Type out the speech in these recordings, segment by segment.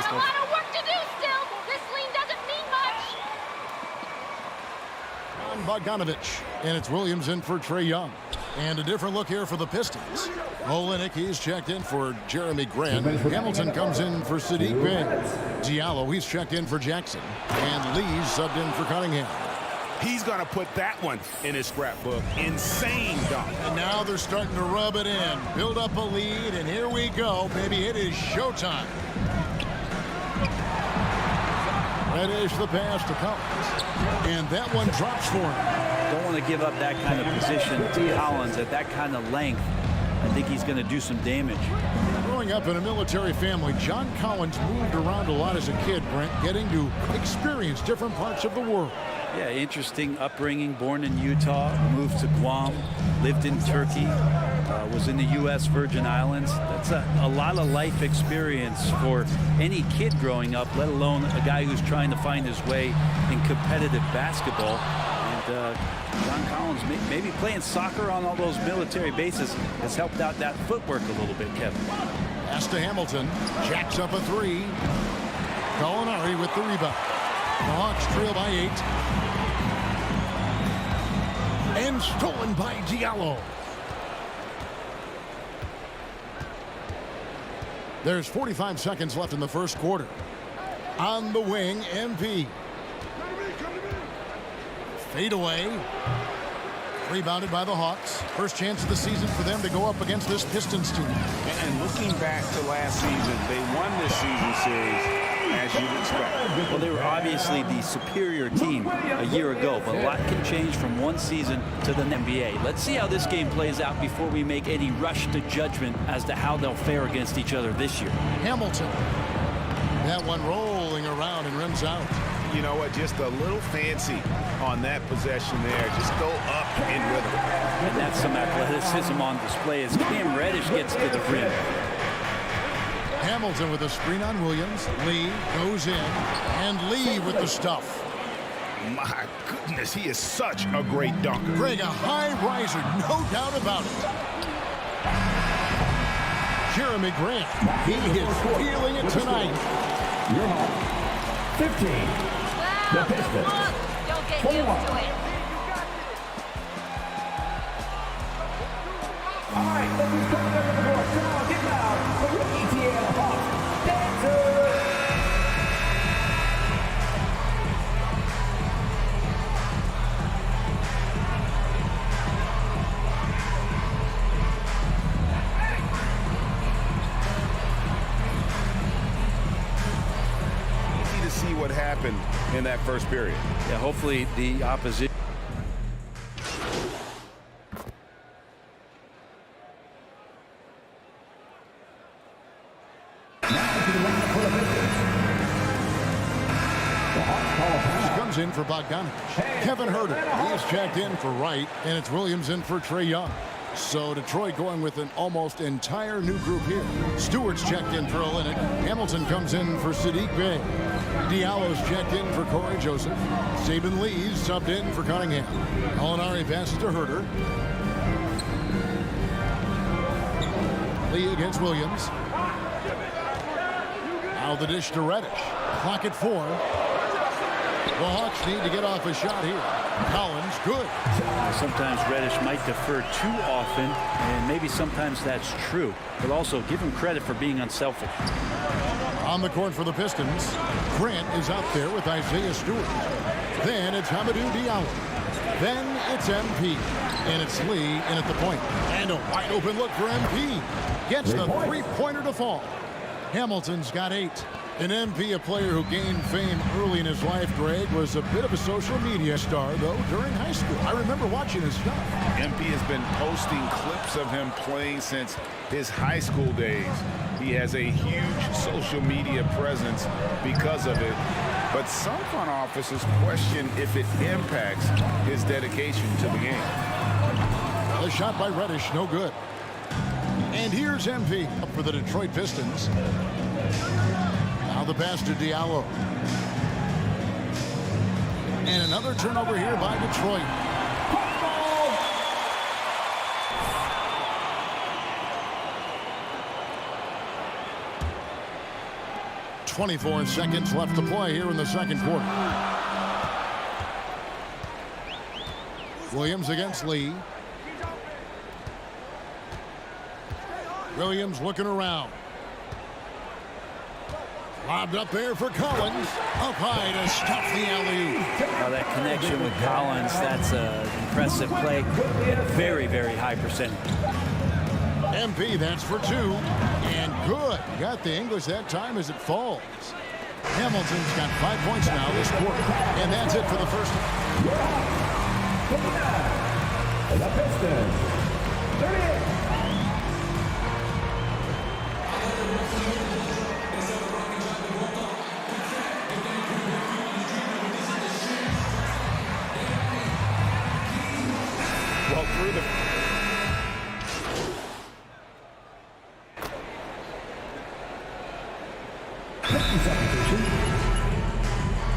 task A of... lot of work to do still. This lean doesn't mean much. Bogdanovich, and it's Williams in for Trae Young. And a different look here for the Pistons. Olenek, he's checked in for Jeremy Grant. Hamilton comes in for Sadiq Bey. Diallo, he's checked in for Jackson. And Lee's subbed in for Cunningham. He's going to put that one in his scrapbook. Insane dunk. And now they're starting to rub it in. Build up a lead, and here we go. Maybe it is showtime. Reddish the pass to Collins. And that one drops for him. Don't want to give up that kind of position to Collins at that kind of length. I think he's going to do some damage. Growing up in a military family, John Collins moved around a lot as a kid, Brent, getting to experience different parts of the world. Yeah, interesting upbringing. Born in Utah, moved to Guam, lived in Turkey, was in the U.S. Virgin Islands. That's a lot of life experience for any kid growing up, let alone a guy who's trying to find his way in competitive basketball. And John Collins, maybe playing soccer on all those military bases, has helped out that footwork a little bit, Kevin. Pass to Hamilton. Jacks up a three. Gallinari with the rebound. The Hawks trail by 8. And stolen by Diallo. There's 45 seconds left in the first quarter. On the wing, MP. Fade away. Rebounded by the Hawks. First chance of the season for them to go up against this Pistons team. And looking back to last season, they won this season series as you'd expect. Well, they were obviously the superior team a year ago, but a lot can change from one season to the NBA. Let's see how this game plays out before we make any rush to judgment as to how they'll fare against each other this year. Hamilton. That one rolling around and rims out. You know what? Just a little fancy on that possession there. Just go up in rhythm. And that's some athleticism on display as Cam Reddish gets to the rim. Hamilton with a screen on Williams. Lee goes in. And Lee with the stuff. My goodness, he is such a great dunker. Greg, a high riser, no doubt about it. Jeremy Grant, he is feeling it tonight. You're home. 15. The Pistons. Don't get used to it. All right, let's just come together for the floor. Come on, get loud. For the ETL Hawks. Dancer. Easy to see what happened in that first period. Yeah, hopefully the opposition. Comes in for Bogdanovich. Kevin Herter, he's checked in for Wright, and it's Williams in for Trae Young. So Detroit going with an almost entire new group here. Stewart's checked in for Olenek. Hamilton comes in for Sadiq Bey. Diallo's checked in for Corey Joseph. Saban Lee's subbed in for Cunningham. Gallinari passes to Herter. Lee against Williams. Now the dish to Reddish. Clock at 4. The Hawks need to get off a shot here. Collins, good. Sometimes Reddish might defer too often, and maybe sometimes that's true. But also give him credit for being unselfish. On the court for the Pistons, Grant is out there with Isaiah Stewart. Then it's Hamidou Diallo. Then it's MP. And it's Lee in at the point. And a wide open look for MP. Gets the three-pointer to fall. Hamilton's got 8. An MP, a player who gained fame early in his life, Greg, was a bit of a social media star, though, during high school. I remember watching his stuff. MP has been posting clips of him playing since his high school days. He has a huge social media presence because of it. But some front offices question if it impacts his dedication to the game. The shot by Reddish, no good. And here's MP up for the Detroit Pistons. Now the pass to Diallo. And another turnover here by Detroit. 24 seconds left to play here in the second quarter. Williams against Lee. Williams looking around. Lobbed up there for Collins. Up high to stop the alley-oop. Now that connection with Collins, that's an impressive play. Very, very high percentage. MP, that's for 2. And good. Got the English that time as it falls. Hamilton's got 5 points now this quarter. And that's it for the first. The Pistons. 38. Well, through the 50 substitution.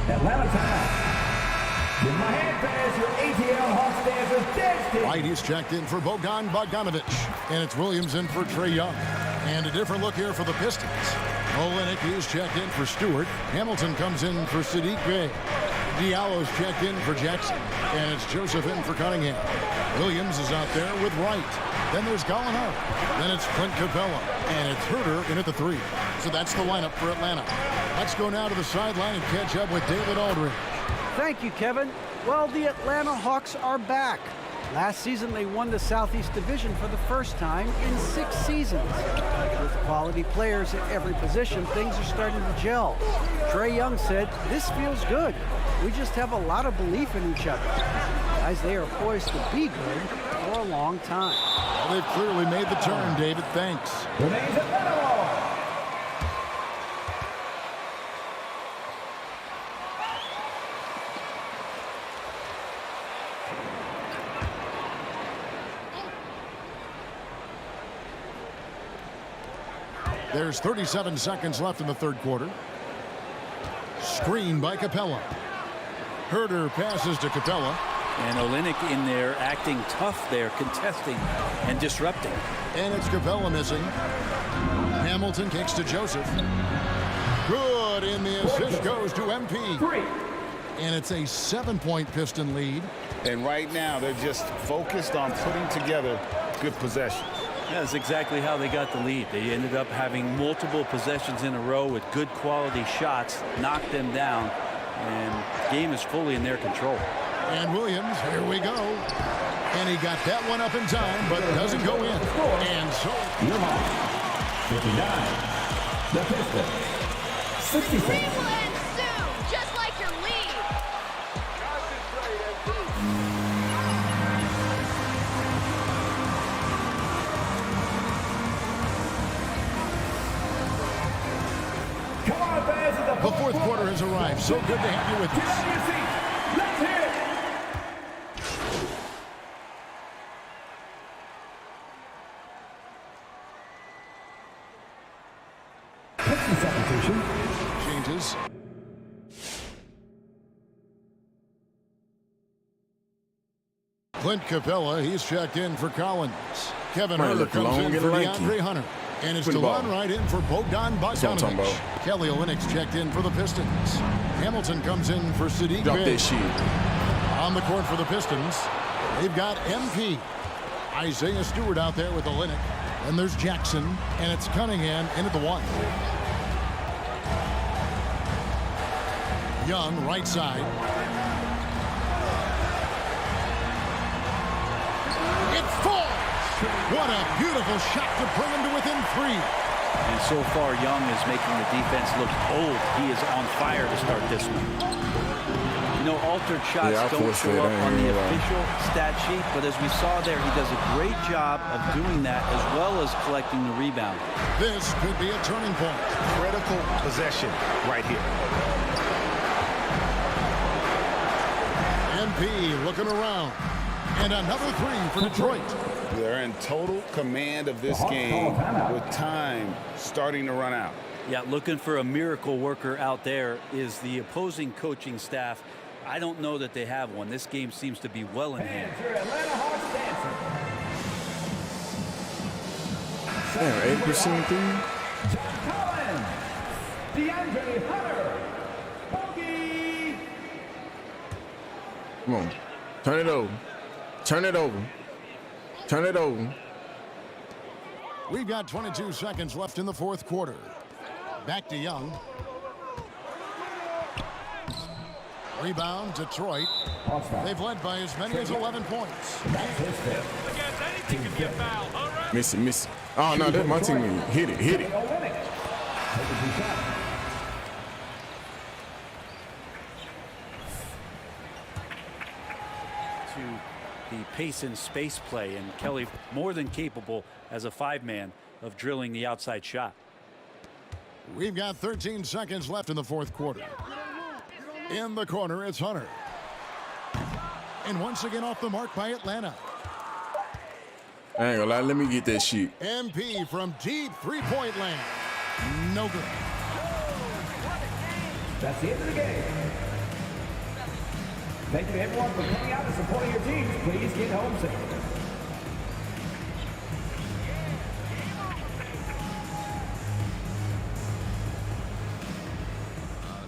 Atlanta timeout. With my hand pass, your ATL Hawks dancers danced. White is checked in for Bogdanovich. And it's Williams in for Trae Young. And a different look here for the Pistons. Olynyk is checked in for Stewart. Hamilton comes in for Sadiq Bey. Diallo's checked in for Jackson. And it's Joseph in for Cunningham. Williams is out there with Wright. Then there's Gallinari. Then it's Clint Capella. And it's Herter in at the 3. So that's the lineup for Atlanta. Let's go now to the sideline and catch up with David Aldridge. Thank you, Kevin. Well, the Atlanta Hawks are back. Last season, they won the Southeast Division for the first time in 6 seasons. With quality players at every position, things are starting to gel. Trae Young said, "This feels good. We just have a lot of belief in each other." Guys, they are poised to be good for a long time. Well, they've clearly made the turn, David. Thanks. Remains Atlanta. There's 37 seconds left in the third quarter. Screen by Capella. Herter passes to Capella. And Olynyk in there acting tough there, contesting and disrupting. And it's Capella missing. Hamilton kicks to Joseph. Good, and the assist goes to MP. 3. And it's a 7-point Piston lead. And right now, they're just focused on putting together good possessions. That's exactly how they got the lead. They ended up having multiple possessions in a row with good quality shots, knocked them down, and the game is fully in their control. And Williams, here we go. And he got that one up in time, but doesn't go in. And so... 59. The Pistons. 60 Dream seconds. will end soon, just like your lead. Come on, fans. The fourth quarter has arrived. So good to have you with Get us. on your seats. Let's hear it. Substitution. Changes. Clint Capella, he's checked in for Collins. Kevin Might Herter look comes long in and for lanky. DeAndre Hunter. And it's Pretty DeLon ball. right in for Bogdan what I'm talking Bogdanovich. about. Kelly Olynyk's checked in for the Pistons. Hamilton comes in for Sadiq Drop Bey. that shit. On the court for the Pistons, they've got MP. Isaiah Stewart out there with Olynyk. And there's Jackson, and it's Cunningham in at the 1. Young, right side. It falls! What a beautiful shot to bring him to within 3. And so far, Young is making the defense look old. He is on fire to start this one. You know, altered shots Yeah, I don't forced show it. up I ain't on the gonna lie. official stat sheet, but as we saw there, he does a great job of doing that as well as collecting the rebound. This could be a turning point. Critical possession right here. MP looking around. And another 3 for Detroit. They're in total command of this game with time starting to run out. Yeah, looking for a miracle worker out there is the opposing coaching staff. I don't know that they have one. This game seems to be well in hand. Your Atlanta Hawks dancer. Damn, 8% 3. Collins. DeAndre DeAndre Hunter. Bogey. Come on. Turn it over. Turn it over. Turn it over. We've got 22 seconds left in the fourth quarter. Back to Young. Rebound, Detroit. They've led by as many as 11 points. That's his fifth. Miss it, miss it. Oh, no, that's my team. Hit it, hit it. To the pace and space play, and Kelly more than capable as a five-man of drilling the outside shot. We've got 13 seconds left in the fourth quarter. In the corner, it's Hunter. And once again off the mark by Atlanta. I ain't gonna lie, let me get that shit. MP from deep three-point land. No good. That's the end of the game. Thank you to everyone for coming out and supporting your teams. Please get home safe.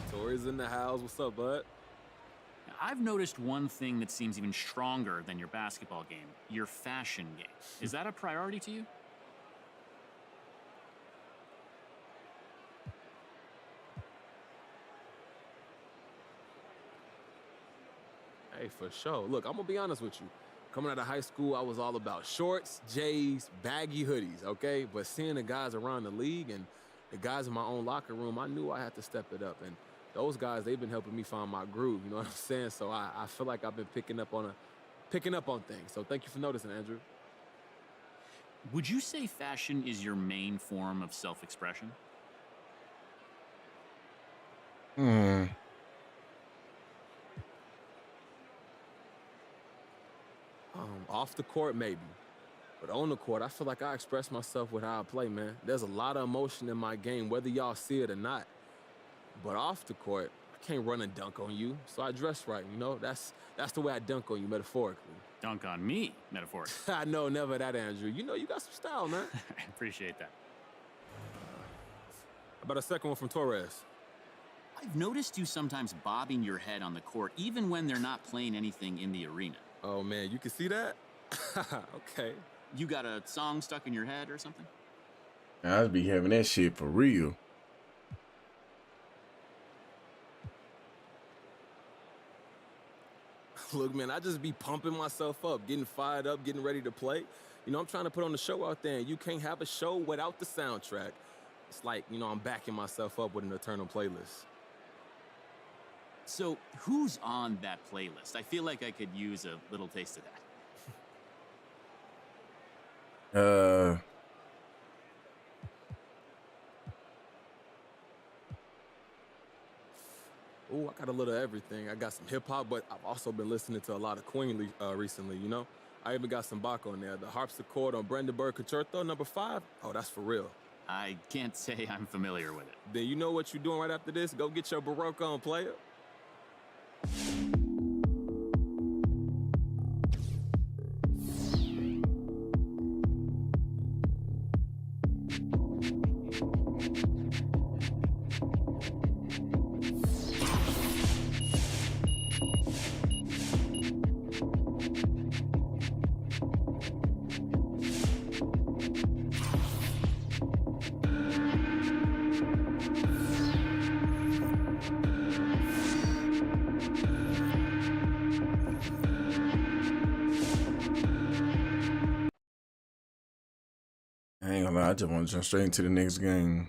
Tori's in the house. What's up, bud? I've noticed one thing that seems even stronger than your basketball game, your fashion game. Is that a priority to you? Hey, for sure. Look, I'm going to be honest with you. Coming out of high school, I was all about shorts, J's, baggy hoodies, okay? But seeing the guys around the league and the guys in my own locker room, I knew I had to step it up. And those guys, they've been helping me find my groove, you know what I'm saying? So I feel like I've been picking up on things. So thank you for noticing, Andrew. Would you say fashion is your main form of self-expression? Off the court, maybe. But on the court, I feel like I express myself with how I play, man. There's a lot of emotion in my game, whether y'all see it or not. But off the court, I can't run and dunk on you, so I dress right, you know? That's the way I dunk on you, metaphorically. Dunk on me, metaphorically. I know, never that, Andrew. You know, you got some style, man. I appreciate that. How about a second one from Torres? I've noticed you sometimes bobbing your head on the court, even when they're not playing anything in the arena. Oh, man, you can see that? Okay. You got a song stuck in your head or something? I'd be having that shit for real. Look, man, I just be pumping myself up, getting fired up, getting ready to play. You know, I'm trying to put on the show out there, and you can't have a show without the soundtrack. It's like, you know, I'm backing myself up with an eternal playlist. So, who's on that playlist? I feel like I could use a little taste of that. Ooh, I got a little of everything. I got some hip-hop, but I've also been listening to a lot of Queen recently, you know? I even got some Bach on there. The harpsichord on Brandenburg Concerto, number 5. Oh, that's for real. I can't say I'm familiar with it. Then you know what you're doing right after this? Go get your Baroque on, player. I ain't gonna lie, I just want to jump straight into the next game.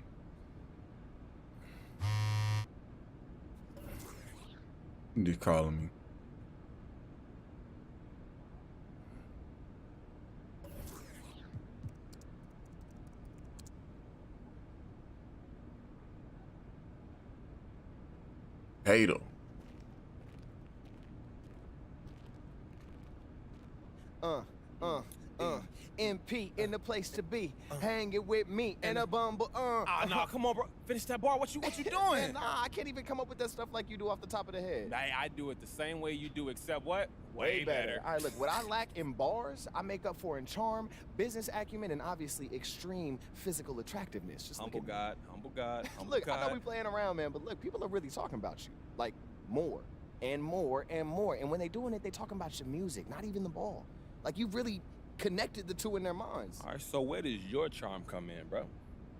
They're calling me. Hater. MP in the place to be. Hanging with me and a bumble. Ah, nah, come on, bro. Finish that bar. What you doing? Nah, I can't even come up with that stuff like you do off the top of the head. Hey, I do it the same way you do, except what? Way better. All right, look, what I lack in bars, I make up for in charm, business acumen, and obviously extreme physical attractiveness. Just Humble God, humble God, humble look, God. I know we playing around, man, but look, people are really talking about you. Like, more and more and more. And when they doing it, they talking about your music, not even the ball. Like, you've really connected the two in their minds. All right, so where does your charm come in, bro?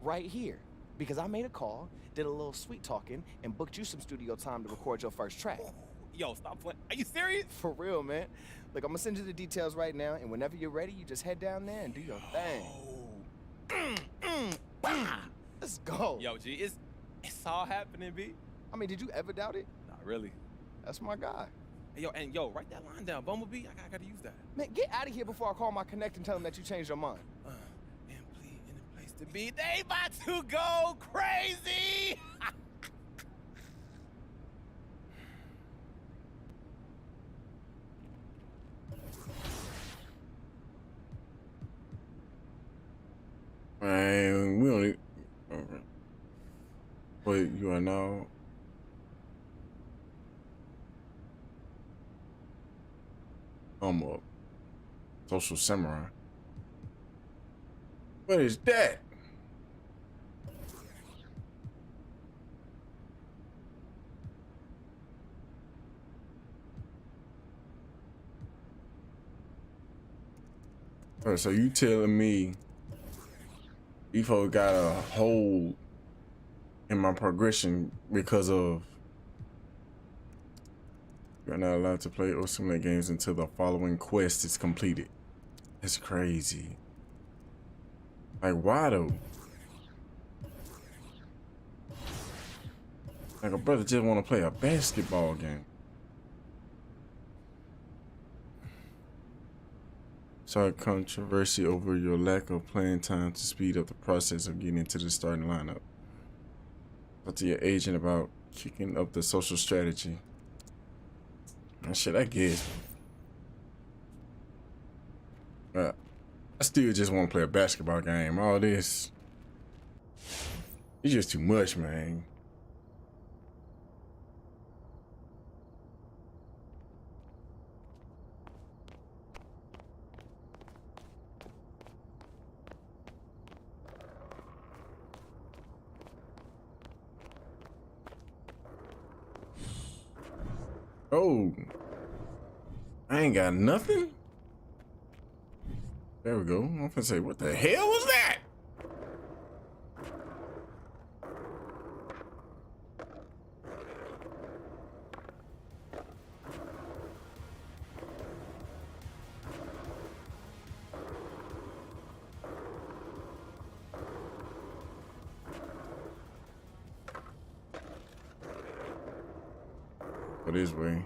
Right here. Because I made a call, did a little sweet talking, and booked you some studio time to record your first track. Yo, stop playing. Are you serious? For real, man. Look, I'm gonna send you the details right now, and whenever you're ready, you just head down there and do your thing. Let's go. Yo, G, it's all happening, B. I mean, did you ever doubt it? Not really. That's my guy. Hey, yo, write that line down, Bumblebee. I gotta use that. Man, get out of here before I call my connect and tell him that you changed your mind. Simply in a place to be. They about to go crazy. Man, we only. Wait, you are now. Up. Social Samurai. What is that? Alright, so you telling me you folks got a hold in my progression because of you're not allowed to play or simulate games until the following quest is completed. That's crazy. Like, why though? Like, a brother just want to play a basketball game. Saw controversy over your lack of playing time to speed up the process of getting into the starting lineup. Talk to your agent about kicking up the social strategy. And shit, I guess. I still just want to play a basketball game. All this, it's just too much, man. Oh, I ain't got nothing. There we go. I'm gonna say, what the hell was that? Go this way.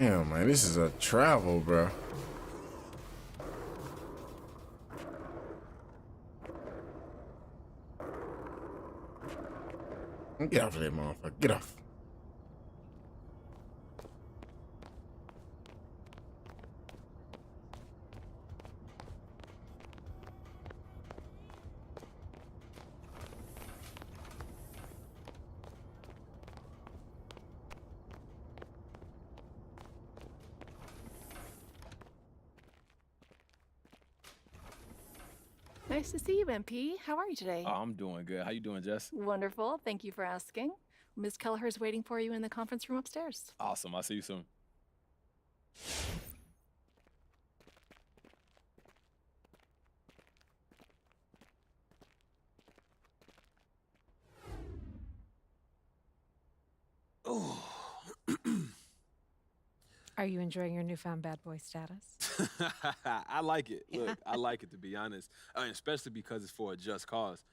Damn, man, this is a travel, bro. Get off of that motherfucker. Get off. Nice to see you, MP. How are you today? Oh, I'm doing good. How you doing, Jess? Wonderful. Thank you for asking. Ms. Kelleher's waiting for you in the conference room upstairs. Awesome. I'll see you soon. Are you enjoying your newfound bad boy status? I like it. Look, I like it, to be honest, especially because it's for a just cause.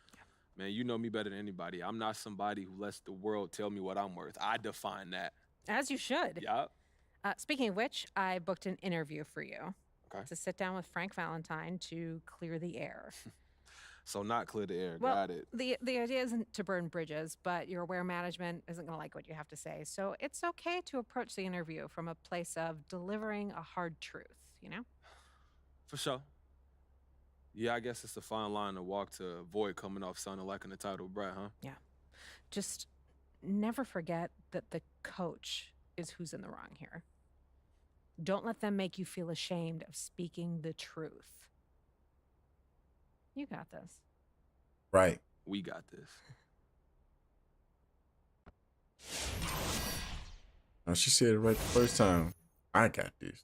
Man, you know me better than anybody. I'm not somebody who lets the world tell me what I'm worth. I define that. As you should. Yup. Speaking of which, I booked an interview for you. Okay. To sit down with Frank Valentine to clear the air. So not clear the air. Well, Got it. the idea isn't to burn bridges, but you're aware management isn't going to like what you have to say. So it's okay to approach the interview from a place of delivering a hard truth, you know? For sure. Yeah, I guess it's a fine line to walk to avoid coming off sounding like an entitled brat, huh? Yeah. Just never forget that the coach is who's in the wrong here. Don't let them make you feel ashamed of speaking the truth. You got this. Right. We got this. Now, she said it right the first time. I got this.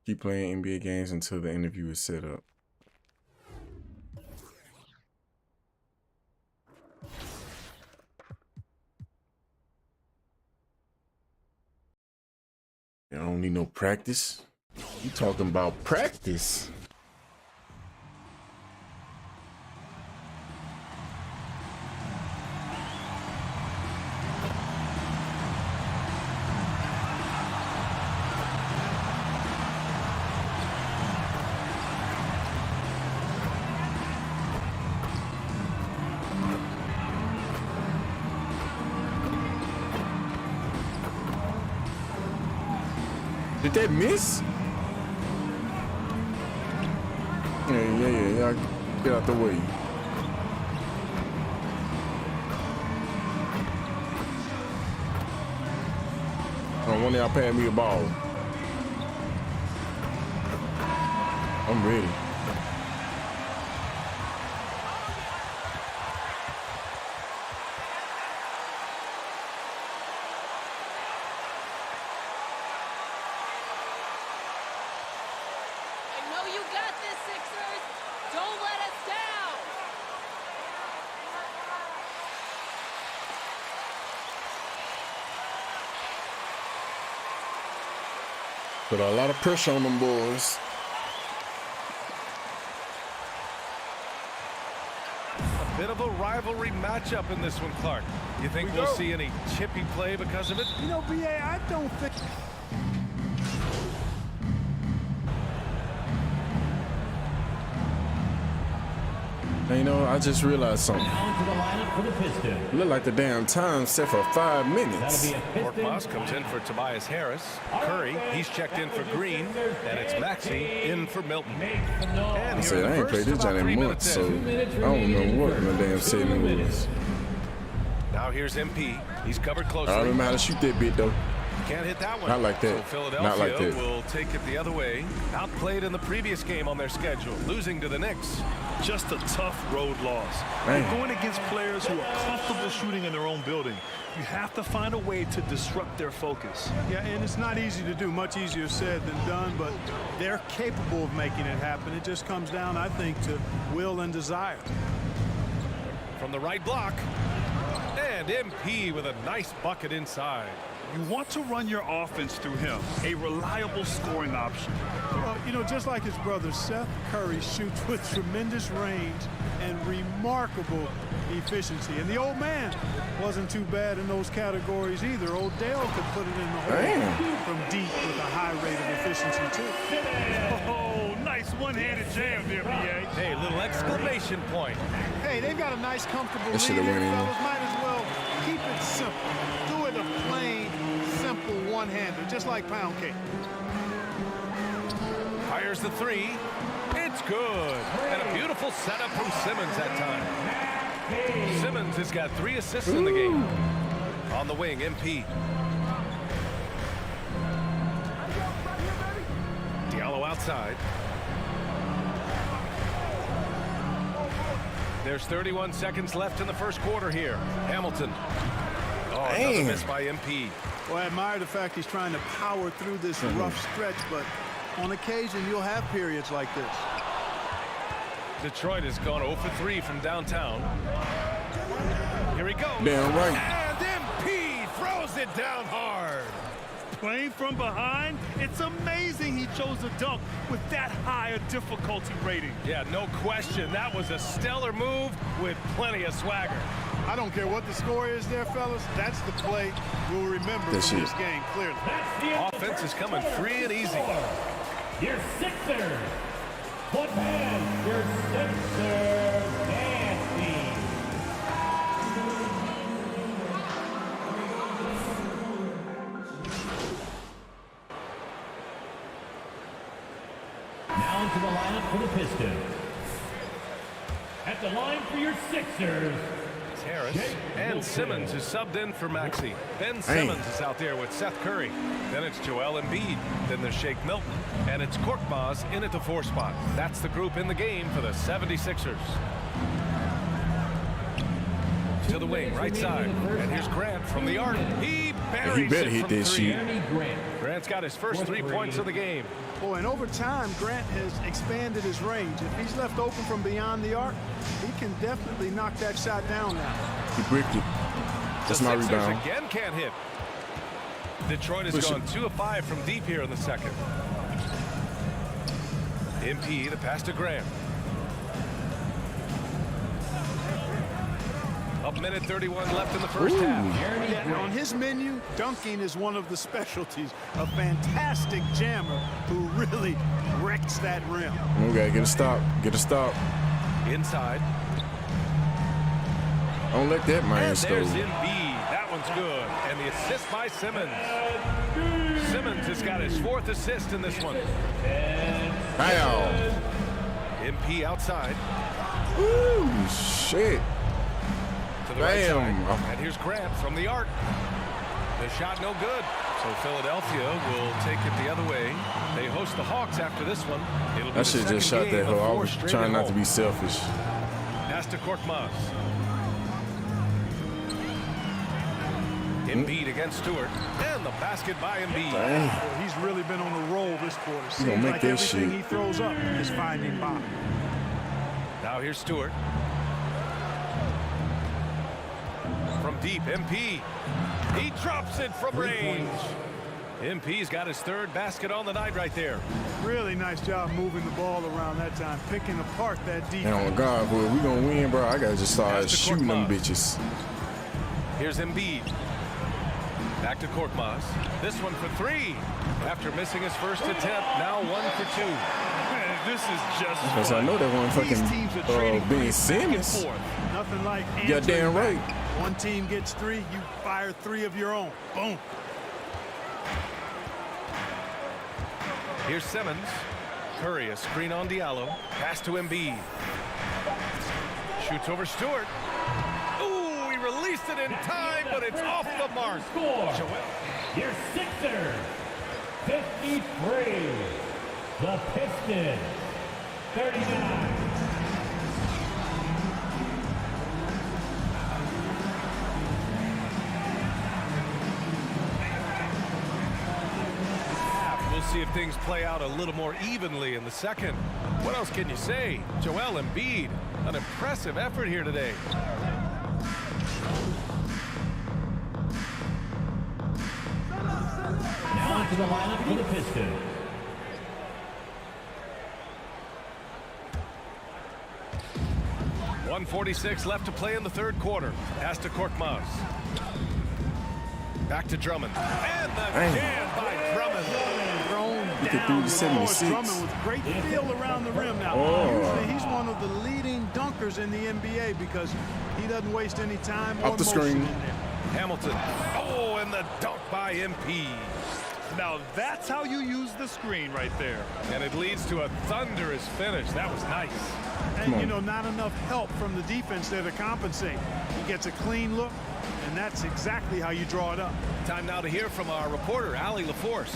Keep playing NBA games until the interview is set up. I don't need no practice. You talking about practice? Did that miss? Yeah. Get out the way. I want y'all pass me the ball. I'm ready. Put a lot of pressure on them boys. A bit of a rivalry matchup in this one, Clark. You think we'll see any chippy play because of it? You know, B.A., I don't think... Now, you know, I just realized something. Look like the damn time set for 5 minutes. Mark Moss comes in for Tobias Harris. Curry, he's checked in for Green. And it's Maxey in for Milton. I said, I ain't played this joint in months, so I don't know what my damn segment was. Now here's MP. He's covered closely. I don't remember how to shoot that bit, though. Can't hit that one. Not like that. So Philadelphia Not like that. will take it the other way. Outplayed in the previous game on their schedule, losing to the Knicks. Just a tough road loss. Man. You're going against players who are comfortable shooting in their own building. You have to find a way to disrupt their focus. Yeah, and it's not easy to do. Much easier said than done, but they're capable of making it happen. It just comes down, I think, to will and desire. From the right block. And MP with a nice bucket inside. You want to run your offense through him, a reliable scoring option. Well, you know, just like his brother, Seth Curry shoots with tremendous range and remarkable efficiency. And the old man wasn't too bad in those categories either. Odell could put it in the hole from deep with a high rate of efficiency, too. Oh, nice one-handed jam there, B.A. Hey, little exclamation point. Hey, they've got a nice, comfortable That lead should've here, went in. fellas. Might as well keep it simple. Do it a plain, simple one-hander, just like pound cake. Fires the three. It's good. And a beautiful setup from Simmons that time. Simmons has got 3 assists in the game. On the wing, MP. Diallo outside. There's 31 seconds left in the first quarter here. Hamilton. Oh, another miss by MP. Well, I admire the fact he's trying to power through this rough stretch, but on occasion you'll have periods like this. Detroit has gone 0 for 3 from downtown. Here he goes. Damn right. And MP throws it down hard. Playing from behind, it's amazing he chose a dunk with that high a difficulty rating. Yeah, no question. That was a stellar move with plenty of swagger. I don't care what the score is there, fellas. That's the play we'll remember from this game, clearly. Offense is coming free and easy. Your Sixers. What man? Your Sixers. Nasty. Now into the lineup for the Pistons. At the line for your Sixers. Harris and Simmons is subbed in for Maxey. Ben Simmons is out there with Seth Curry. Then it's Joel Embiid. Then there's Shake Milton. And it's Korkmaz in at the 4 spot. That's the group in the game for the 76ers. To the wing, right side. And here's Grant from the arc. He buries it from 3. Grant's got his first 3 points of the game. Boy, and over time, Grant has expanded his range. If he's left open from beyond the arc, he can definitely knock that shot down now. He bricked it. That's my rebound. Again can't hit. Detroit has gone 2 of 5 from deep here in the second. MP, the pass to Grant. Up minute 31 left in the first half. Yeah, on his menu, dunking is one of the specialties. A fantastic jammer who really wrecks that rim. Okay, get a stop. Get a stop. Inside. Don't let that man And there's go. Embiid. That one's good. And the assist by Simmons. Simmons has got his 4th assist in this one. Wow. MP outside. Ooh, shit. To the right side. And here's Grant from the arc. The shot no good. So Philadelphia will take it the other way. They host the Hawks after this one. It'll be I should have just shot that hoe. I was trying not to be selfish. Pass to Korkmaz. Embiid against Stewart. And the basket by Embiid. Well, he's really been on a roll this quarter. He Seems gonna make like that everything shit. he throws up is finding bottom. Now here's Stewart. From deep, MP. He drops it from range. MP's got his 3rd basket on the night right there. Really nice job moving the ball around that time, picking apart that defense. And on God, boy, we gonna win, bro. I gotta just start shooting them bitches. Here's Embiid. Back to Korkmaz. This one for 3. After missing his first attempt, now 1 for 2. Man, this is just Because I know that one fucking Ben Simmons. Nothing like Yeah, damn right. One team gets 3, you fire 3 of your own. Boom. Here's Simmons. Curry, a screen on Diallo. Pass to Embiid. Shoots over Stewart. Ooh, he released it in time, but it's off the mark. Score. Your Sixers. 53. The Pistons. 39. We'll see if things play out a little more evenly in the second. What else can you say? Joel Embiid, an impressive effort here today. Now into the lineup for the Pistons. .146 left to play in the 3rd quarter. Pass to Korkmaz. Back to Drummond. And the jam by Drummond. Down with Drummond with great feel around the rim now. Usually he's one of the leading dunkers in the NBA because he doesn't waste any time or motion in there. Hamilton. Oh, and the dunk by MP. Now that's how you use the screen right there. And it leads to a thunderous finish. That was nice. And, you know, not enough help from the defense there to compensate. He gets a clean look, and that's exactly how you draw it up. Time now to hear from our reporter, Allie LaForce.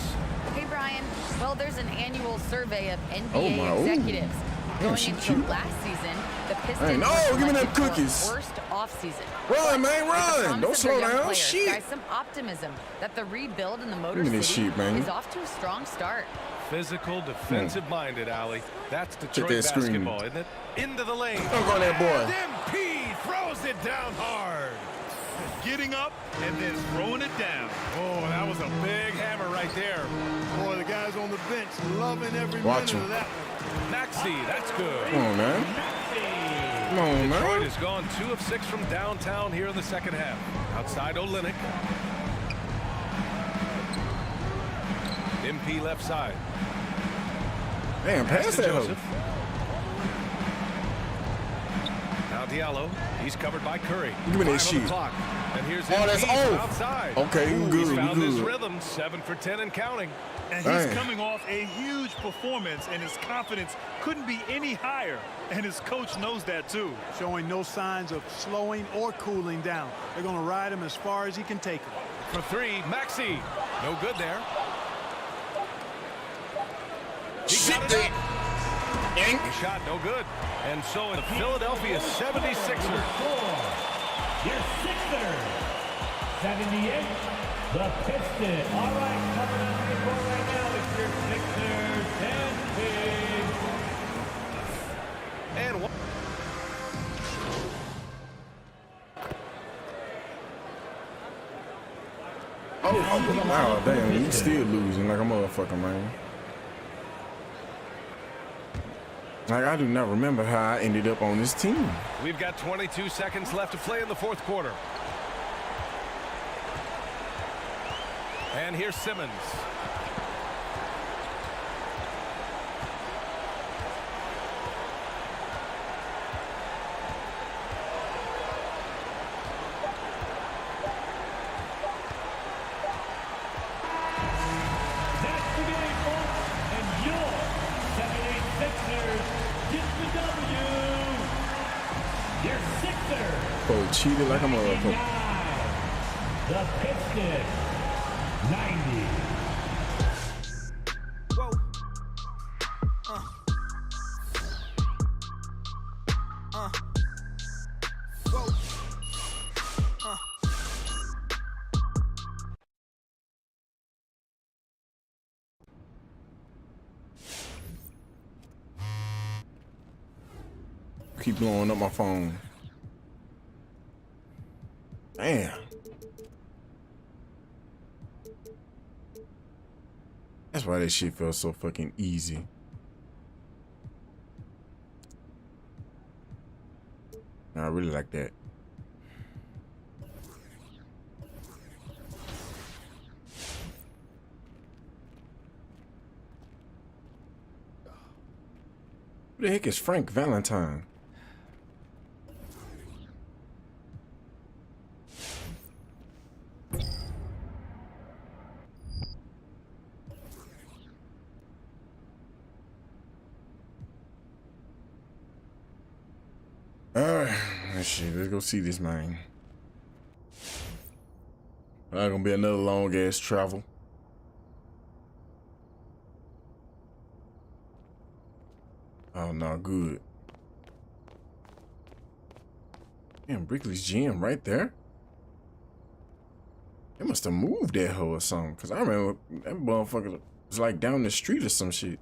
Hey, Brian. Well, there's an annual survey of Oh, NBA executives Damn, she into cute. last season, the Pistons Hey, no, were give me them selected for cookies. worst offseason. Run, man, With the run. promise Don't of slow their young down. players, Shit. Guys, some optimism that the rebuild in the Motor Give me this City shit, man. is off to a strong start. Physical, defensive-minded, Allie. That's Detroit that screen. basketball, isn't it? Into the lane. Dunk on that boy. MP throws it down hard. Getting up and then throwing it down. Oh, that was a big hammer right there. Boy, the guys on the bench loving every Watch minute him. of that one. Maxey, that's good. Come on, man. Come on, Detroit man. has gone 2 of 6 from downtown here in the second half. Outside Olynyk. MP left side. Damn, pass to that hoe. Joseph. Now Diallo. He's covered by Curry. Give me that 5 on the shit. clock. And here's Oh, that's MP from off. outside. Okay, Ooh, good, he's found his good. rhythm. 7 for 10 and counting. And Dang. he's coming off a huge performance, and his confidence couldn't be any higher. And his coach knows that, too. Showing no signs of slowing or cooling down. They're going to ride him as far as he can take him. For 3, Maxey. No good there. Shit, that. Yank. He shot no good. And so in the Philadelphia 76ers. Your Sixers, 78, the Pistons. All right, coming up to the court right now, it's your Sixers and big. And one. Oh, damn, you still losing like a motherfucker, man. Like, I do not remember how I ended up on this team. We've got 22 seconds left to play in the fourth quarter. And here's Simmons. That's the game, folks. And your 76ers get the W. Your Sixers. Oh, cheated like a motherfucker. 99. The Pistons, 90. Whoa. Whoa. Keep blowing up my phone. Damn. That's why that shit feels so fucking easy. I really like that. Who the heck is Frank Valentine? Alright, shit, let's go see this man. Not gonna be another long ass travel. Oh no, good. Damn, Brickley's gym right there. They must have moved that hoe or something, cause I remember that motherfucker was like down the street or some shit.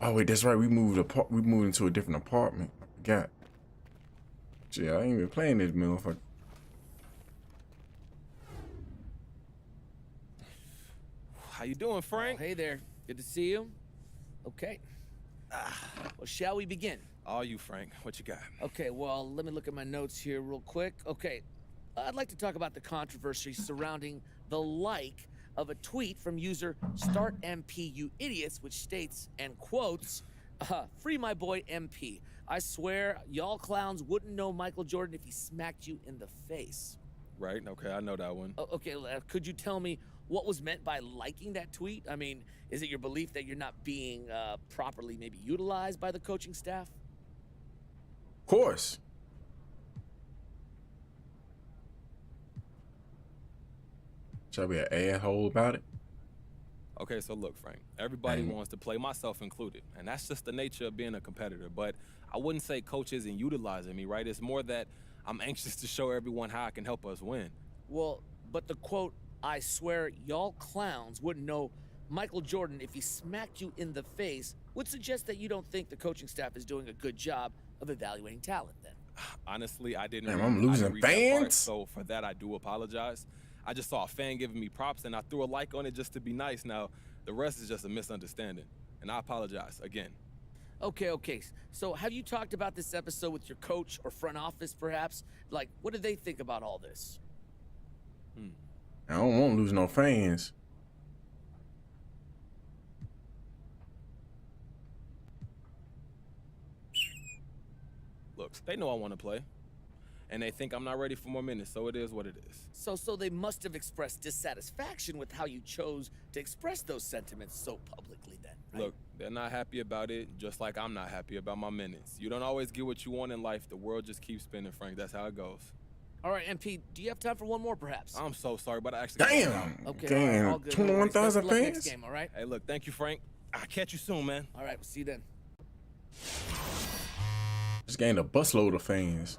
Oh wait, that's right. We moved into a different apartment. I forgot. Shit, I ain't even playing this motherfucker. How you doing, Frank? Hey there. Good to see you. Okay. Well, shall we begin? All you, Frank. What you got? Okay, well, let me look at my notes here real quick. Okay. I'd like to talk about the controversy surrounding the like of a tweet from user StartMP, you idiots, which states, and quotes, free my boy MP. I swear, y'all clowns wouldn't know Michael Jordan if he smacked you in the face. Right, okay, I know that one. Okay, could you tell me what was meant by liking that tweet? I mean, is it your belief that you're not being properly maybe utilized by the coaching staff? Of course. Should I be an asshole about it? Okay, so look, Frank, everybody wants to play, myself included, and that's just the nature of being a competitor. But I wouldn't say coach isn't utilizing me, right? It's more that I'm anxious to show everyone how I can help us win. Well, but the quote, "I swear y'all clowns wouldn't know Michael Jordan if he smacked you in the face," would suggest that you don't think the coaching staff is doing a good job of evaluating talent then. Honestly, I didn't. Damn, read- I'm losing I didn't read that part, fans? so for that, I do apologize. I just saw a fan giving me props, and I threw a like on it just to be nice. Now, the rest is just a misunderstanding, and I apologize again. Okay. So have you talked about this episode with your coach or front office, perhaps? Like, what do they think about all this? I don't want to lose no fans. Look, they know I want to play, and they think I'm not ready for more minutes, so it is what it is. So they must have expressed dissatisfaction with how you chose to express those sentiments so publicly then, right? Look, they're not happy about it, just like I'm not happy about my minutes. You don't always get what you want in life. The world just keeps spinning, Frank. That's how it goes. All right, MP, do you have time for one more, perhaps? I'm so sorry, but I actually... Damn. Okay, Damn. all good. No worries. 21,000 Best of luck fans? next game, all right? Hey, look, thank you, Frank. I'll catch you soon, man. All right, we'll see you then. Just gained a busload of fans.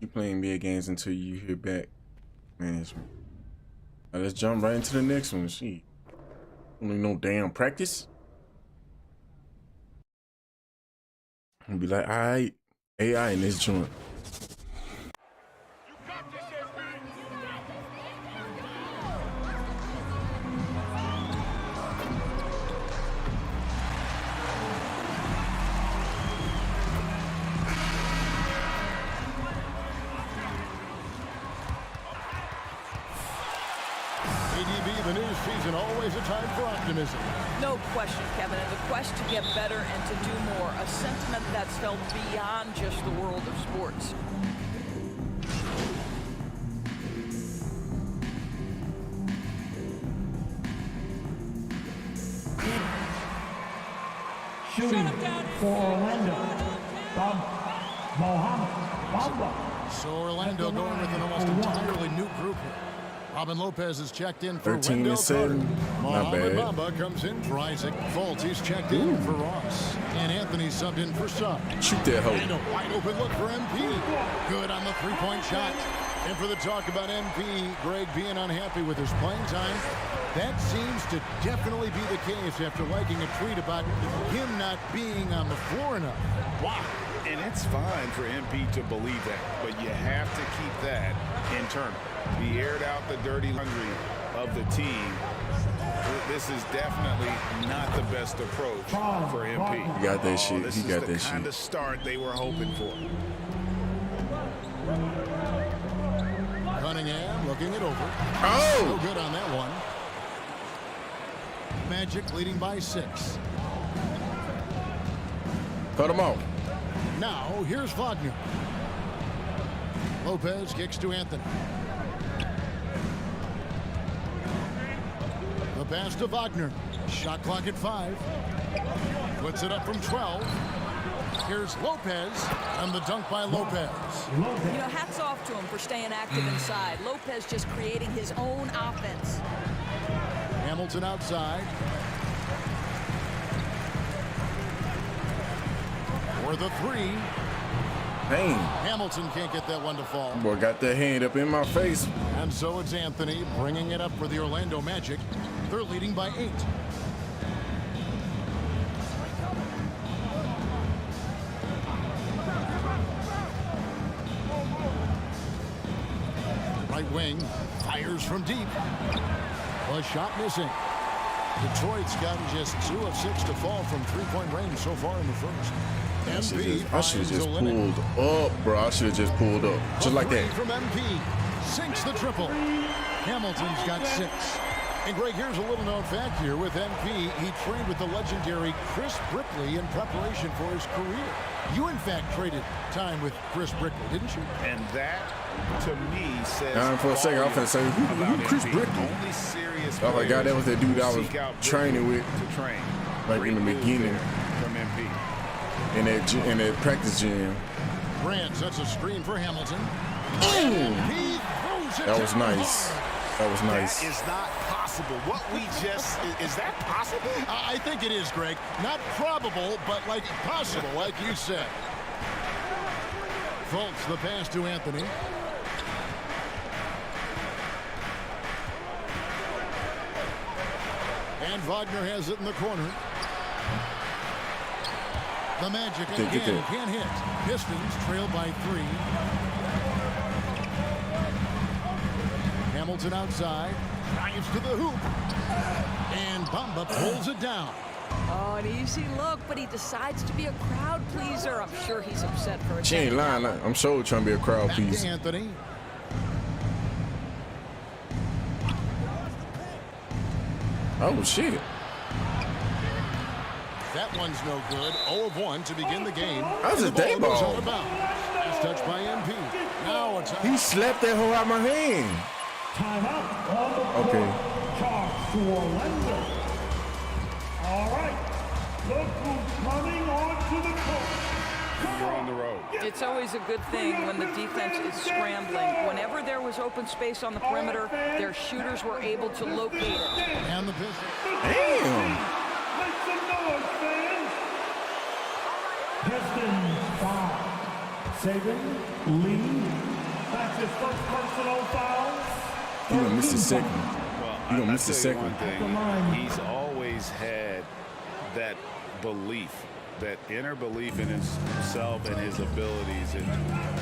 You playing NBA games until you hear back management. Now let's jump right into the next one. Shit. Don't need no damn practice. And be like, all right, AI in this joint. ADB, the new season, always a time for optimism. No question, Kevin. And the quest to get better and to do more. A sentiment that's felt beyond just the world of sports. Shooting for Orlando, Mohamed Bamba. So Orlando going with an almost entirely new group here. Robin Lopez is checked in for 13 Wendell and 7. Carter. Not Mohamed bad. Bamba comes in for Isaac. Fultz, he's checked in for Ross. And Anthony subbed in for Suggs. Shoot that hoe. And a wide open look for MP. Good on the three-point shot. And for the talk about MP, Greg being unhappy with his playing time, that seems to definitely be the case after liking a tweet about him not being on the floor enough. Wow. And it's fine for MP to believe that, but you have to keep that internal. He aired out the dirty laundry of the team. This is definitely not the best approach for MP. He got that shit. This He got that is the kind shit. of start they were hoping for. Cunningham looking it over. Oh! No good on that one. Magic leading by 6. Cut him off. Now, here's Wagner. Lopez kicks to Anthony. The pass to Wagner. Shot clock at 5. Puts it up from 12. Here's Lopez, and the dunk by Lopez. You know, hats off to him for staying active inside. Lopez just creating his own offense. Hamilton outside. For the 3. Dang. Hamilton can't get that one to fall. Boy got that hand up in my face. And so it's Anthony bringing it up for the Orlando Magic. They're leading by 8. Right wing fires from deep. A shot missing. Detroit's gotten just 2 of 6 to fall from three-point range so far in the first. I should MP have just finds Olynyk. pulled up, bro. I should have just pulled up. Just like Three that. from MP. Sinks the triple. Hamilton's got 6. And Greg, here's a little known fact here with MP. He trained with the legendary Chris Brickley in preparation for his career. You, in fact, traded time with Chris Brickley, didn't you? And that, to me, says for a second, I'm finna say, who Chris Brickley? Only serious Oh my God, that was that dude I was training with, to train. like in the beginning, From MP. in that practice gym. Grant sets a screen for Hamilton. He throws it. That was nice. That was nice. That is not possible. What we just, is that possible? I think it is, Greg. Not probable, but like possible, like you said. Fultz, the pass to Anthony. And Wagner has it in the corner. The Magic again can't hit. Pistons trail by 3. Hamilton outside, drives to the hoop, and Bamba pulls it down. Oh, an easy look, but he decides to be a crowd pleaser. I'm sure he's upset for it. She ain't lying. I'm sure trying to be a crowd Back pleaser. to Anthony. Oh, shit. That one's no good. 0 of 1 to begin the game. That was a day ball. It's touched by MP. Now it's He slapped that hoe out my hand. Okay. Charge to Orlando. All right. Look who's coming onto the court. You're on the road. It's always a good thing when the defense is scrambling. Whenever there was open space on the perimeter, their shooters were able to locate it. And the Pistons. Damn. Make some noise, fans. Pistons foul. Saban, Lee. That's his first personal foul. You gonna miss the second. Well, You gonna miss the second. One thing, he's always had that belief, that inner belief in himself and his abilities. And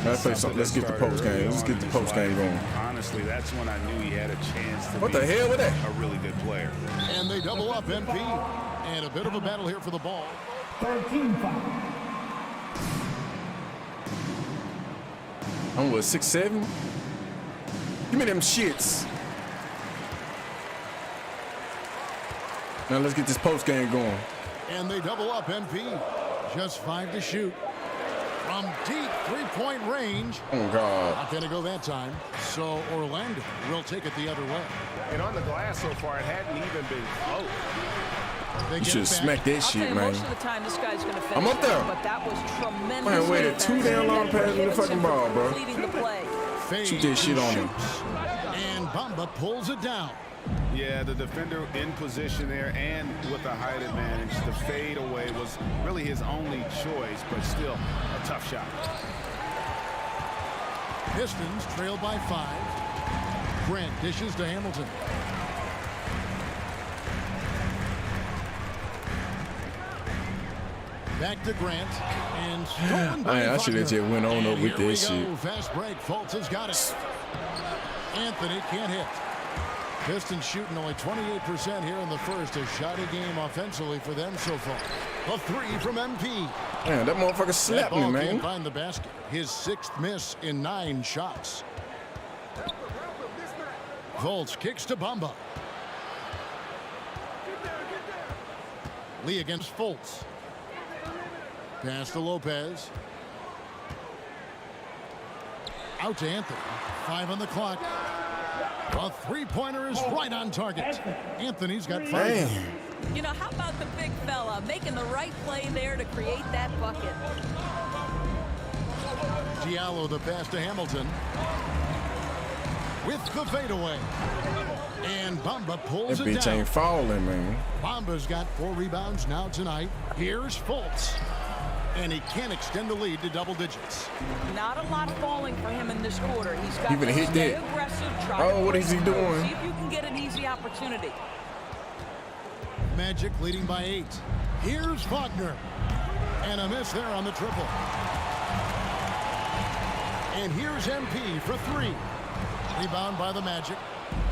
Let's play something. Let's get the post game. Let's get the post game going. Honestly, that's when I knew he had a chance to What be the hell was that? a really good player. And they double up MP. And a bit of a battle here for the ball. 13 foul. I'm what, 6'7"? Give me them shits. Now let's get this post game going. And they double up MP. Just 5 to shoot. From deep 3-point range. Oh, God. Not going to go that time. So Orlando will take it the other way. And on the glass so far, it hadn't even been close. They You get should it back. smack that I'll tell shit, you, man. most of the time, this guy's going to finish. I'm up there. But that was tremendous. Man, waited too damn long to pass me the fucking ball, bro. Completing the play. Fade Shoot that shit on him. shoots. And Bamba pulls it down. Yeah, the defender in position there and with the height advantage. The fade away was really his only choice, but still a tough shot. Pistons trail by 5. Grant dishes to Hamilton. Back to Grant. And stolen by I should have just went on up with here we that shit. go. Fast break. Fultz has got it. Anthony can't hit. Pistons shooting only 28% here in the first. A shoddy game offensively for them so far. A 3 from MP. Man, that motherfucker slapped me, Ball man. can't find the basket. His 6th miss in 9 shots. Fultz kicks to Bamba. Lee against Fultz. Pass to Lopez. Out to Anthony. 5 on the clock. A 3-pointer is right on target. Anthony's got 5. Damn. You know, how about the big fella making the right play there to create that bucket? Diallo the pass to Hamilton. With the fadeaway. And Bamba pulls That it bitch down. ain't falling, man. Bamba's got 4 rebounds now tonight. Here's Fultz. And he can't extend the lead to double digits. Not a lot falling for him in this quarter. He's got You gonna to hit stay that? aggressive. Try Oh, to what play is he smooth. doing? See if you can get an easy opportunity. Magic leading by 8. Here's Wagner. And a miss there on the triple. And here's MP for 3. Rebound by the Magic.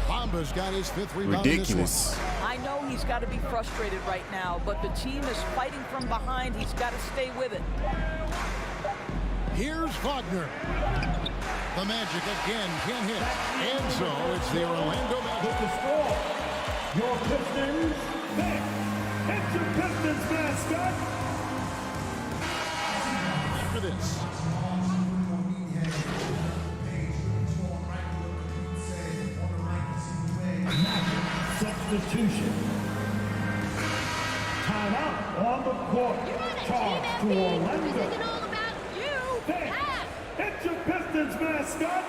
Bamba's got his 5th rebound in Ridiculous. this one. I know he's got to be frustrated right now, but the team is fighting from behind. He's got to stay with it. Here's Wagner. The Magic again can't hit. And so it's the Orlando Magic Your Pistons pick. It's your Pistons mascot. After this. Substitution. Timeout on the court. Charge to Orlando. Pick. It's your Pistons mascot.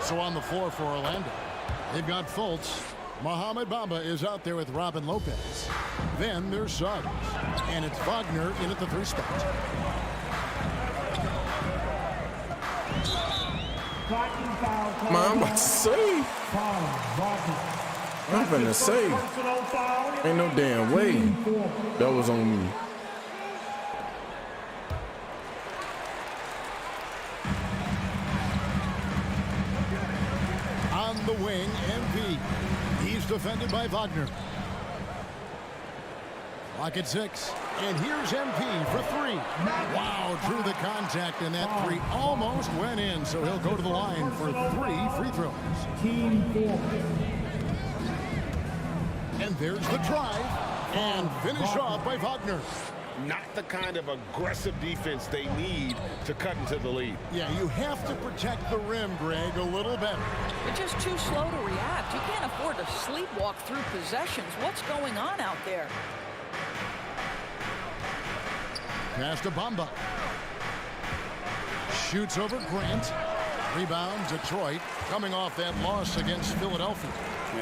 So on the floor for Orlando, they've got Fultz. Mohamed Bamba is out there with Robin Lopez. Then there's Suggs. And it's Wagner in at the 3 spot. Man, I'm about to say. I'm finna say. Ain't no damn way that was on me. On the wing, MP. He's defended by Wagner. Clock at 6. And here's MP for 3. Wow, drew the contact, and that 3 almost went in. So he'll go to the line for 3 free throws. And there's the drive. And finish off by Wagner. Not the kind of aggressive defense they need to cut into the lead. Yeah, you have to protect the rim, Greg, a little better. You're just too slow to react. You can't afford to sleepwalk through possessions. What's going on out there? Pass to Bamba. Shoots over Grant. Rebound, Detroit, coming off that loss against Philadelphia.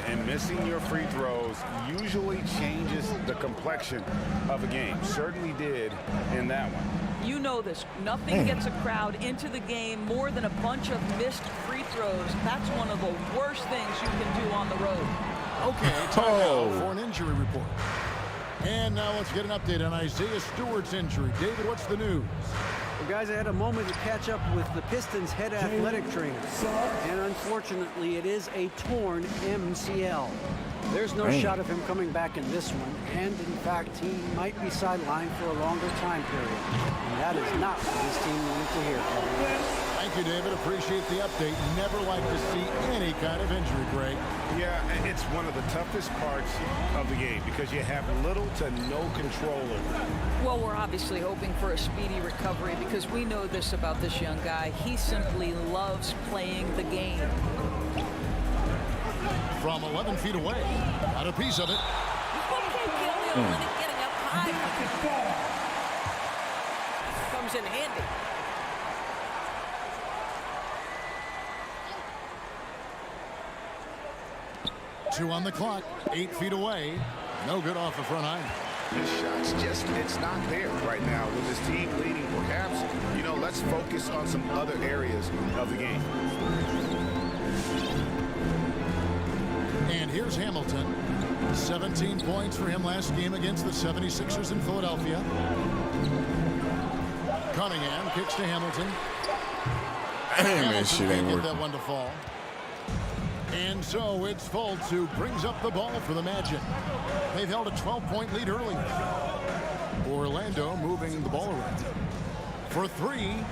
And missing your free throws usually changes the complexion of a game. Certainly did in that one. You know this. Nothing gets a crowd into the game more than a bunch of missed free throws. That's one of the worst things you can do on the road. Okay, time now for an injury report. And now let's get an update on Isaiah Stewart's injury. David, what's the news? Well, guys, I had a moment to catch up with the Pistons' head athletic trainer. And unfortunately, it is a torn MCL. There's no shot of him coming back in this one. And, in fact, he might be sidelined for a longer time period. And that is not what his team needed to hear, Kevin. Thank you, David. Appreciate the update. Never like to see any kind of injury, Greg. Yeah, it's one of the toughest parts of the game because you have little to no control over it. Well, we're obviously hoping for a speedy recovery because we know this about this young guy. He simply loves playing the game. From 11 feet away, got a piece of it. Getting up high. Comes in handy. 2 on the clock, 8 feet away. No good off the front iron. His shot's just, it's not there right now with his team leading. Perhaps, you know, let's focus on some other areas of the game. And here's Hamilton. 17 points for him last game against the 76ers in Philadelphia. Cunningham kicks to Hamilton. Damn, that shit ain't get working. that one to fall. And so it's Fultz who brings up the ball for the Magic. They've held a 12-point lead earlier. Orlando moving the ball around. For 3.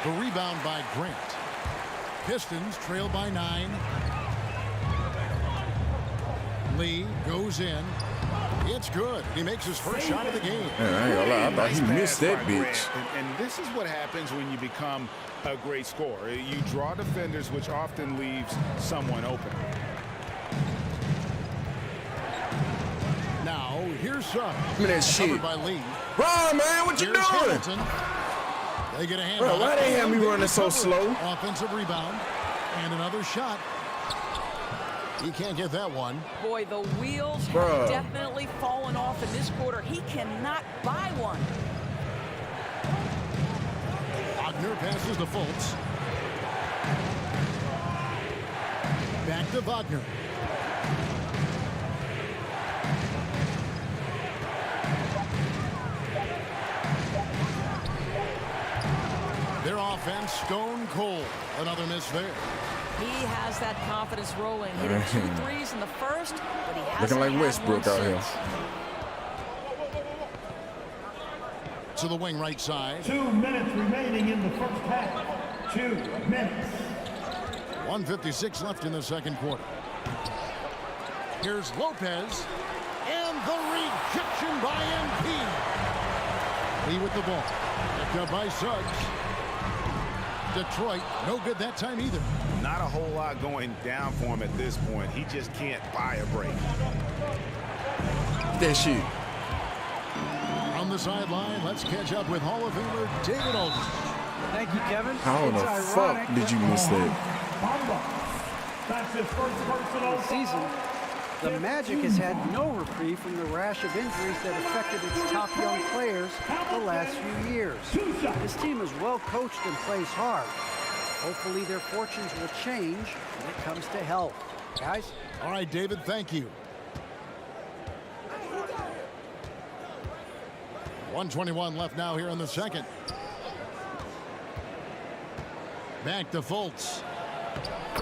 The rebound by Grant. Pistons trail by 9. Lee goes in. It's good. He makes his first shot of the game. Man, I ain't gonna lie. I thought he missed that bitch. And this is what happens when you become a great scorer. You draw defenders, which often leaves someone open. Now, here's Suggs. Give me that shit. Covered by Lee. Bro, man, what you Here's doing? Hamilton. They get a hand. Bro, why they have me running so slow? Offensive rebound. And another shot. He can't get that one. Boy, the wheels Bruh. have definitely fallen off in this quarter. He cannot buy one. Wagner passes to Fultz. Back to Wagner. Their offense stone cold. Another miss there. He has that confidence rolling. Hit 2 threes in the first, but he hasn't Looking like had Westbrook one out here. since. to the wing right side. 2 minutes remaining in the first half. 2 minutes. 1:56 left in the second quarter. Here's Lopez. And the rejection by MP. Lee with the ball. Picked up by Suggs. Detroit, no good that time either. Not a whole lot going down for him at this point. He just can't buy a break. That shit. On the sideline, let's catch up with Hall of Famer David Aldridge. Thank you, Kevin. How the fuck did you miss that? That's his first personal Season. The Magic has had no reprieve from the rash of injuries that affected its top young players the last few years. This team is well coached and plays hard. Hopefully their fortunes will change when it comes to health. Guys? All right, David, thank you. 1:21 left now here in the second. Back to Fultz.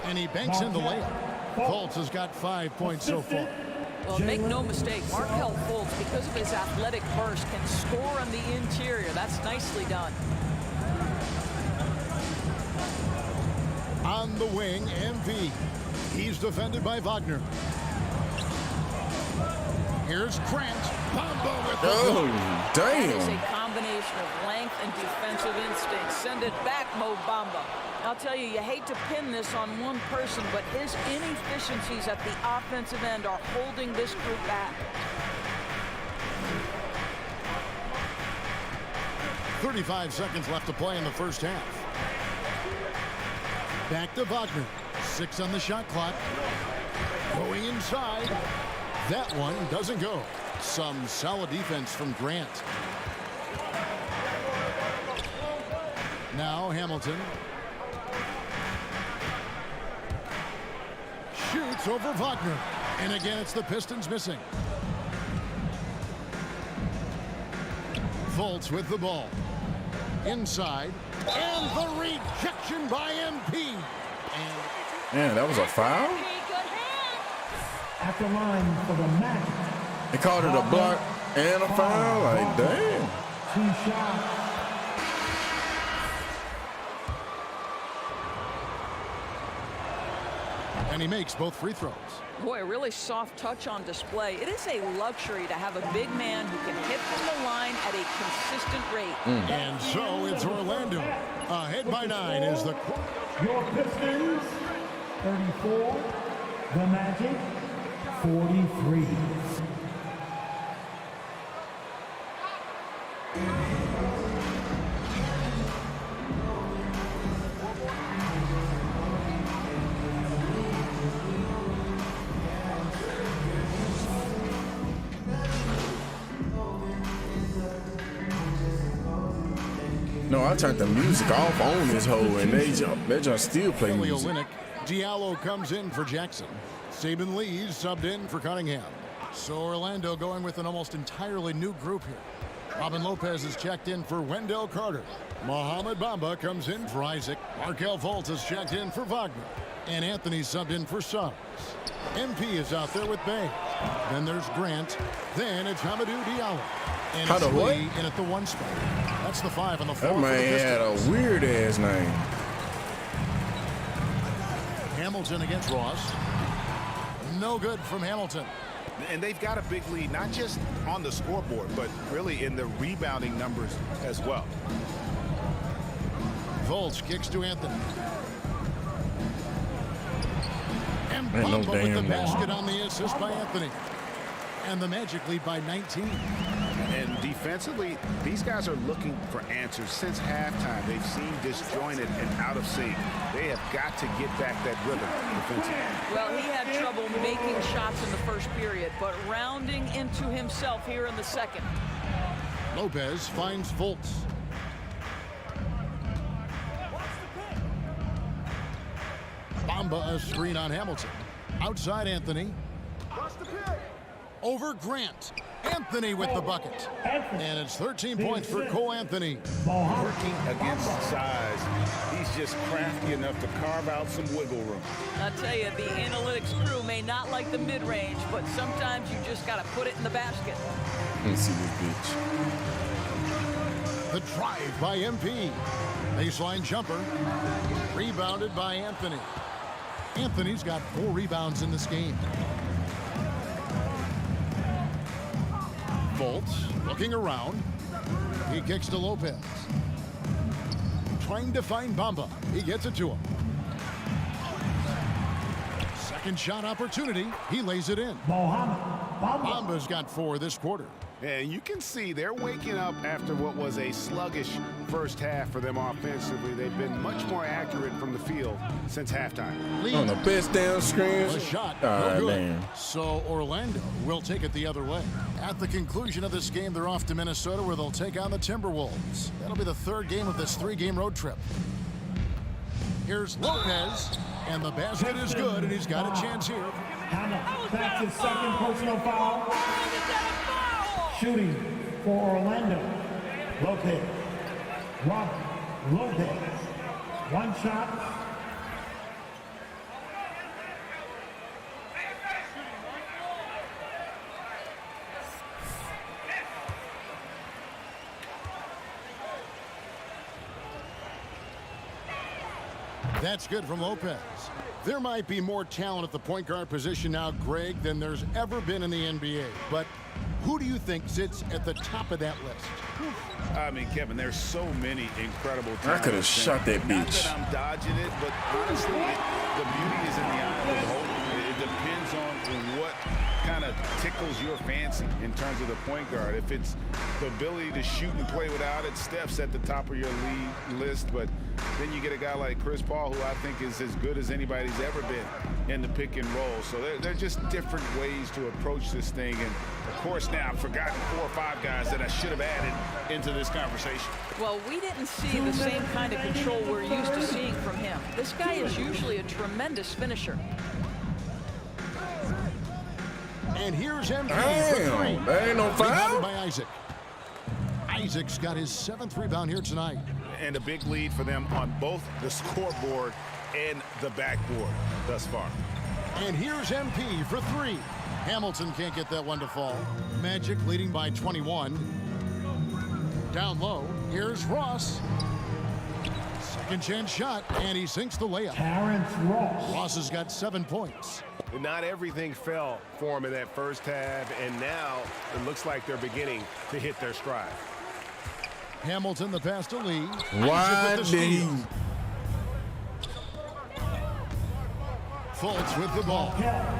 And he banks in the layup. Fultz has got 5 points so far. Well, make no mistake, Markelle Fultz, because of his athletic burst, can score on the interior. That's nicely done. On the wing, MV. He's defended by Wagner. Here's Grant. Bamba with the Oh, That is damn. a combination of length and defensive instinct. Send it back, Mo Bamba. I'll tell you, you hate to pin this on one person, but his inefficiencies at the offensive end are holding this group back. 35 seconds left to play in the first half. Back to Wagner. 6 on the shot clock. Going inside. That one doesn't go. Some solid defense from Grant. Now Hamilton. Shoots over Wagner. And again, it's the Pistons missing. Fultz with the ball. Inside. And the rejection by MP. Man, that was a foul? At the line for the Magic. They called it a block and a foul? Like, damn. 2 shots. And he makes both free throws. Boy, a really soft touch on display. It is a luxury to have a big man who can hit from the line at a consistent rate. And so it's Orlando. Ahead by 9 is the... Your Pistons, 34. The Magic, 43. No, I turned the music off on this hole, and they just still play music. Olynyk. Diallo comes in for Jackson. Saban Lee's subbed in for Cunningham. So Orlando going with an almost entirely new group here. Robin Lopez is checked in for Wendell Carter. Mohamed Bamba comes in for Isaac. Markelle Fultz is checked in for Wagner. And Anthony subbed in for Suggs. MP is out there with Bay. Then there's Grant. Then it's Hamidou Diallo. And it's Lee in at the 1 spot. That's the 5 on the floor. That man had a weird ass name. Hamilton against Ross. No good from Hamilton. And they've got a big lead, not just on the scoreboard, but really in the rebounding numbers as well. Fultz kicks to Anthony. And Man, no Bamba with the damn basket on the assist by Anthony. And the Magic lead by 19. And defensively, these guys are looking for answers since halftime. They've seemed disjointed and out of sync. They have got to get back that rhythm defensively. Well, he had trouble making shots in the first period, but rounding into himself here in the second. Lopez finds Fultz. Bamba a screen on Hamilton. Outside Anthony. Over Grant. Anthony with the bucket. And it's 13 points for Cole Anthony. Working against size. He's just crafty enough to carve out some wiggle room. I'll tell you, the analytics crew may not like the mid-range, but sometimes you just got to put it in the basket. Let's see this bitch. The drive by MP. Baseline jumper. Rebounded by Anthony. Anthony's got 4 rebounds in this game. Fultz looking around. He kicks to Lopez. Trying to find Bamba. He gets it to him. Second shot opportunity. He lays it in. Bamba's got 4 this quarter. And you can see they're waking up after what was a sluggish first half for them offensively. They've been much more accurate from the field since halftime. On the best down screen. A shot. Ah, No good. damn. So Orlando will take it the other way. At the conclusion of this game, they're off to Minnesota where they'll take on the Timberwolves. That'll be the 3rd game of this 3-game road trip. Here's Lopez, and the basket is good, and he's got a chance here. That's his second personal foul. Shooting for Orlando. Lopez. Lopez. 1 shot. That's good from Lopez. There might be more talent at the point guard position now, Greg, than there's ever been in the NBA. But who do you think sits at the top of that list? I mean, Kevin, there's so many incredible talents. I could have shot that Not bitch. that I'm dodging it, but honestly, the beauty is in the eye of the beholder. It depends on what kind of tickles your fancy in terms of the point guard. If it's the ability to shoot and play without it, Steph's at the top of your league list. But then you get a guy like Chris Paul, who I think is as good as anybody's ever been in the pick and roll. So they're just different ways to approach this thing. And of course, now I've forgotten 4 or 5 guys that I should have added into this conversation. Well, we didn't see the same kind of control we're used to seeing from him. This guy is usually a tremendous finisher. And here's MP for 3. Damn, that ain't no foul. Rebounded by Isaac. Isaac's got his 7th rebound here tonight. And a big lead for them on both the scoreboard and the backboard thus far. And here's MP for 3. Hamilton can't get that one to fall. Magic leading by 21. Down low, here's Ross. Second chance shot, and he sinks the layup. Terrence Ross. Ross has got 7 points. Not everything fell for him in that first half, and now it looks like they're beginning to hit their stride. Hamilton the pass to Lee. Why Isaac with the did he? steal. Fultz with the ball.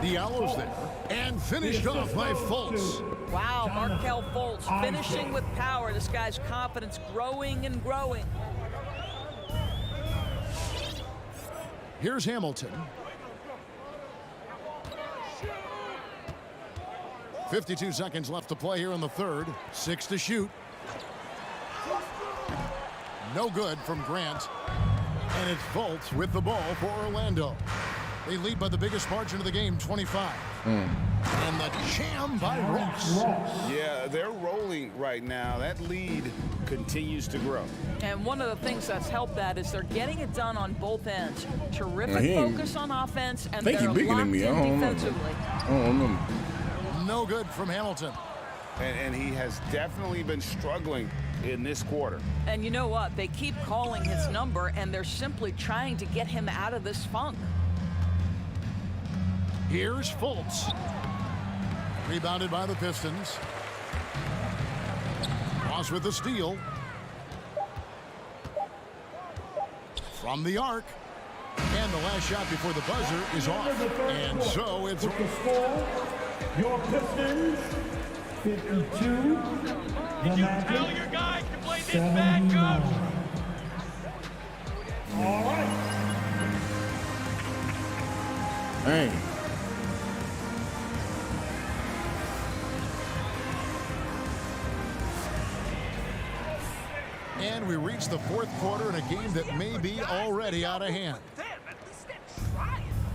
Diallo's there. And finished off by Fultz. Wow, Markelle Fultz finishing with power. This guy's confidence growing and growing. Here's Hamilton. 52 seconds left to play here in the 3rd. 6 to shoot. No good from Grant. And it's Fultz with the ball for Orlando. They lead by the biggest margin of the game, 25. And the jam by Ross. Yeah, they're rolling right now. That lead continues to grow. And one of the things that's helped that is they're getting it done on both ends. Terrific He ain't- focus on offense, and think he they're bigger locked than me. in I don't know. defensively. I don't remember. No good from Hamilton. And he has definitely been struggling in this quarter. And you know what? They keep calling his number, and they're simply trying to get him out of this funk. Here's Fultz. Rebounded by the Pistons. Ross with the steal. From the arc. And the last shot before the buzzer is off. And so it's... With the score, your Pistons, 52. The Magic, 79. All right. Hey. And we reach the 4th quarter in a game that may be already out of hand.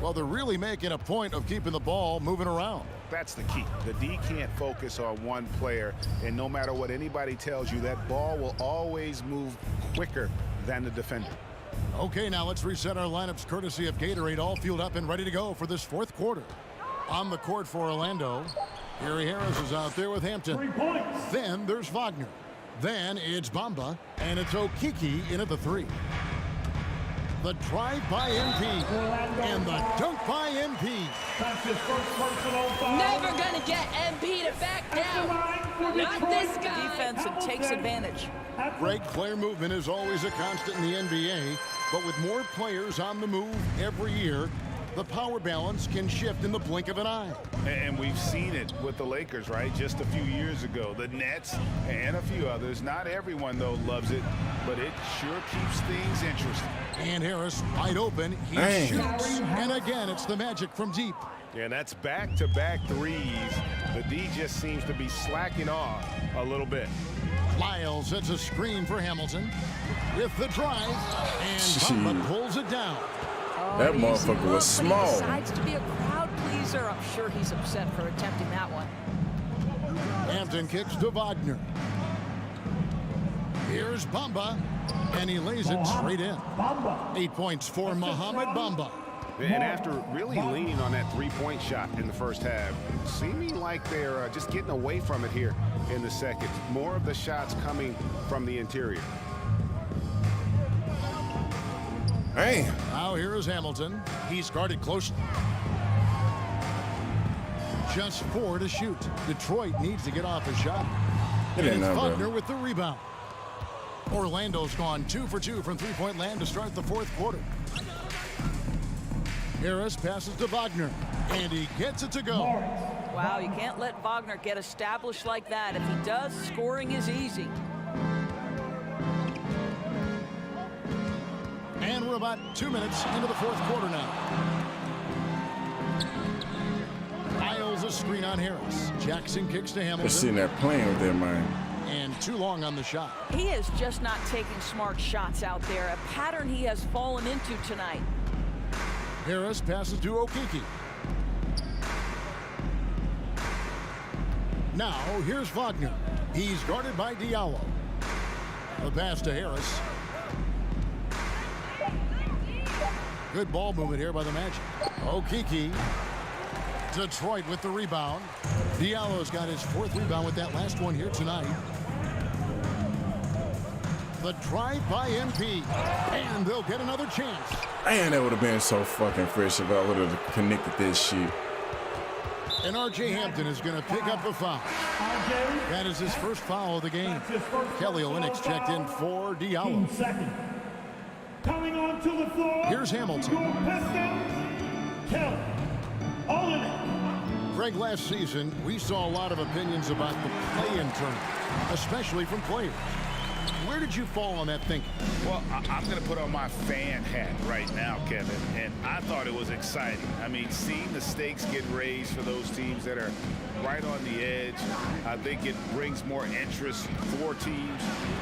Well, they're really making a point of keeping the ball moving around. That's the key. The D can't focus on one player, and no matter what anybody tells you, that ball will always move quicker than the defender. Okay, now let's reset our lineups courtesy of Gatorade, all fueled up and ready to go for this 4th quarter. On the court for Orlando, Gary Harris is out there with Hampton. 3 points. Then there's Wagner. Then it's Bamba, and it's Okiki in at the 3. The drive by MP, and the dunk by MP. Never gonna get MP to back down. Not this guy. Defense and takes advantage. Great player movement is always a constant in the NBA, but with more players on the move every year, the power balance can shift in the blink of an eye. And we've seen it with the Lakers, right? Just a few years ago. The Nets and a few others. Not everyone, though, loves it, but it sure keeps things interesting. And Harris wide open. He shoots. And again, it's the Magic from deep. Yeah, and that's back-to-back threes. The D just seems to be slacking off a little bit. Lyles sets a screen for Hamilton with the drive, and Bamba pulls it down. That motherfucker was small. He decides to be a crowd pleaser. I'm sure he's upset for attempting that one. Hampton kicks to Wagner. Here's Bamba, and he lays it straight in. 8 points for Mohamed Bamba. And after really leaning on that three-point shot in the first half, seeming like they're just getting away from it here in the second. More of the shots coming from the interior. Hey. Now here is Hamilton. He's guarded closely. Just 4 to shoot. Detroit needs to get off a shot. And it's Wagner with the rebound. Orlando's gone 2 for 2 from three-point land to start the fourth quarter. Harris passes to Wagner, and he gets it to go. Wow, you can't let Wagner get established like that. If he does, scoring is easy. And we're about 2 minutes into the fourth quarter now. Lyles a screen on Harris. Jackson kicks to Hamilton. They're sitting there playing with their mind. And too long on the shot. He is just not taking smart shots out there, a pattern he has fallen into tonight. Harris passes to Okiki. Now, here's Wagner. He's guarded by Diallo. The pass to Harris. Good ball movement here by the Magic. Okiki. Detroit with the rebound. Diallo's got his 4th rebound with that last one here tonight. The drive by MP. And they'll get another chance. Man, that would have been so fucking fresh if I would have connected this shit. And R.J. Hampton is going to pick up a foul. That is his first foul of the game. Kelly Olynyk's checked in for Diallo. Coming onto the floor. Here's Hamilton. Kelly Olynyk. Greg, last season, we saw a lot of opinions about the play-in tournament, especially from players. Where did you fall on that thinking? Well, I'm going to put on my fan hat right now, Kevin, and I thought it was exciting. I mean, seeing the stakes get raised for those teams that are right on the edge, I think it brings more interest for teams.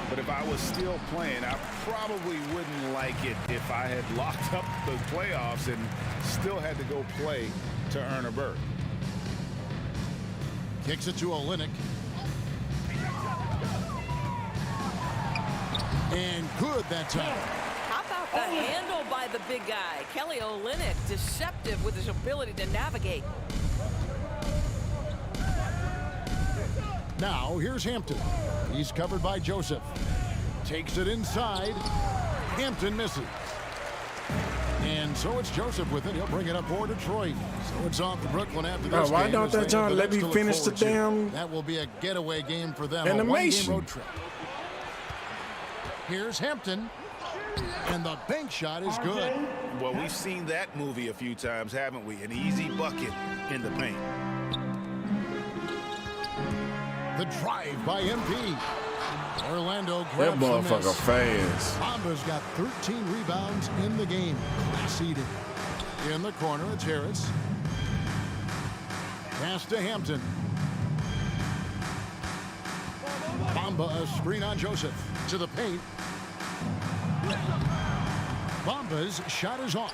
But if I was still playing, I probably wouldn't like it if I had locked up the playoffs and still had to go play to earn a berth. Kicks it to Olynyk. And good that time. How about the handle by the big guy? Kelly Olynyk, deceptive with his ability to navigate. Now, here's Hampton. He's covered by Joseph. Takes it inside. Hampton misses. And so it's Joseph with it. He'll bring it up for Detroit. So it's off to Brooklyn after this why game. don't that John let me finish the damn That will be a getaway game for them. animation? A one-game road trip. Here's Hampton, and the bank shot is good. Well, we've seen that movie a few times, haven't we? An easy bucket in the paint. The drive by MP. Orlando That grabs the motherfucker miss. fast. Bamba's got 13 rebounds in the game. Seated. In the corner, it's Harris. Pass to Hampton. Bamba, a screen on Joseph. To the paint. Bamba's shot is off.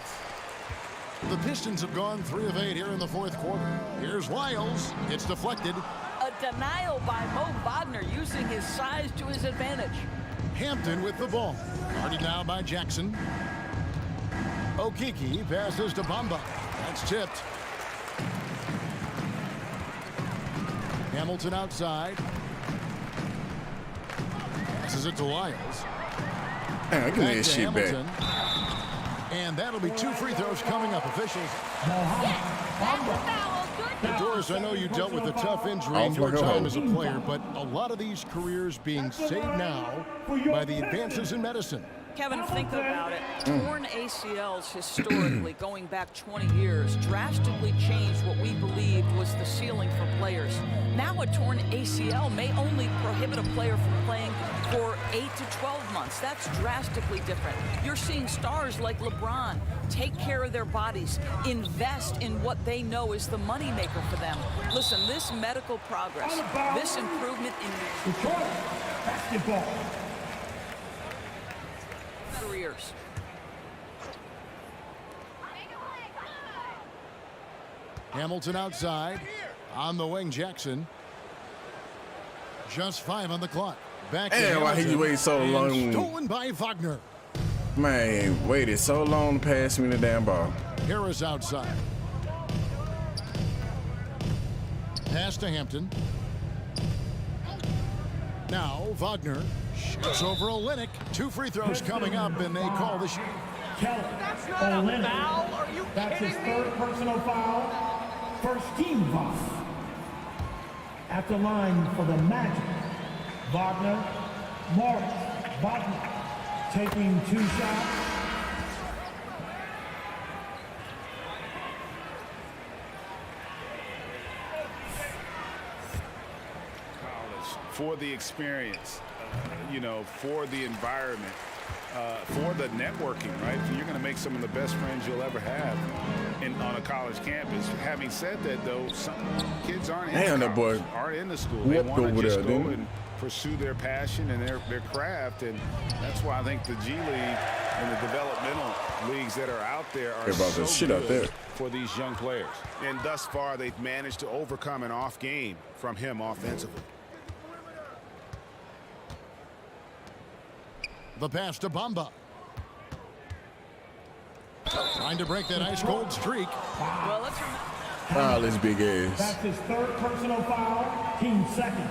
The Pistons have gone 3 of 8 here in the fourth quarter. Here's Lyles. It's deflected. A denial by Mo Wagner using his size to his advantage. Hampton with the ball. Guarded now by Jackson. Okiki passes to Bamba. That's tipped. Hamilton outside. Passes it to Lyles. Man, give me that shit back. Hamilton. And that'll be 2 free throws coming up. Officials. Doris, I know you dealt with a tough injury in your time as a player, but a lot of these careers being saved now by the advances in medicine. Kevin, think about it. Torn ACLs historically, going back 20 years, drastically changed what we believed was the ceiling for players. Now a torn ACL may only prohibit a player from playing for 8 to 12 months. That's drastically different. You're seeing stars like LeBron take care of their bodies, invest in what they know is the moneymaker for them. Listen, this medical progress, this improvement in basketball careers. Hamilton outside. On the wing, Jackson. Just 5 on the clock. Back to Damn, why he waited so long? Stolen by Wagner. Man, waited so long to pass me the damn ball. Harris outside. Pass to Hampton. Now Wagner shoots over Olynyk. 2 free throws coming up, and they call the shot. That's not a foul. Are you That's his third personal foul. First team foul. At the line for the Magic, Wagner, Morris, Wagner taking 2 shots. For the experience, you know, for the environment, for the networking, right? You're going to make some of the best friends you'll ever have on a college campus. Having said that, though, some kids aren't in college, aren't in the school. They want to just go and pursue their passion and their craft, and that's why I think the G League and the developmental leagues that are out there are so good for these young players. And thus far, they've managed to overcome an off game from him offensively. The pass to Bamba. Trying to break that ice-cold streak. Well, let's foul his big ass. That's his third personal foul, team second.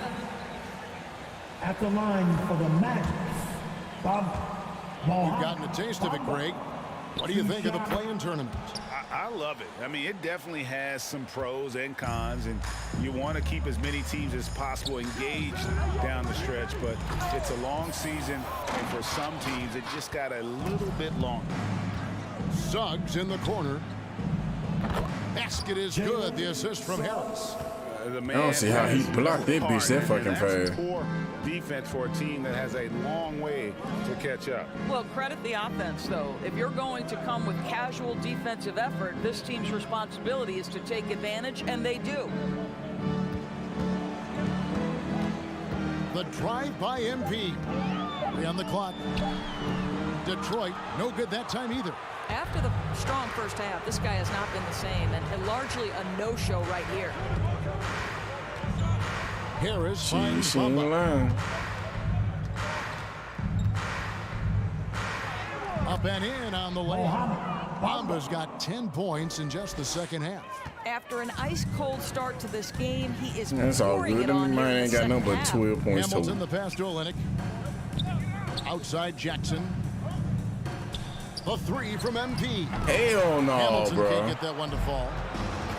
At the line for the Magic, You've gotten a taste of it, Greg. What do you think of the play-in tournament? I love it. I mean, it definitely has some pros and cons, and you want to keep as many teams as possible engaged down the stretch, but it's a long season, and for some teams, it just got a little bit longer. Suggs in the corner. Basket is good. The assist from Harris. I don't see how he blocked that bitch that fucking fast. Poor defense for a team that has a long way to catch up. Well, credit the offense, though. If you're going to come with casual defensive effort, this team's responsibility is to take advantage, and they do. The drive by MP. 3 on the clock. Detroit, no good that time either. After the strong first half, this guy has not been the same, and largely a no-show right here. Harris finds Bamba. Up and in on the layup. Bamba's got 10 points in just the second half. After an ice-cold start to this game, he is That's all pouring good. it on Them man here in ain't the got no second but half. 12 points Hamilton, total. the pass to Olynyk. Outside Jackson. The 3 from MP. Hell no, Hamilton bro. can't get that one to fall.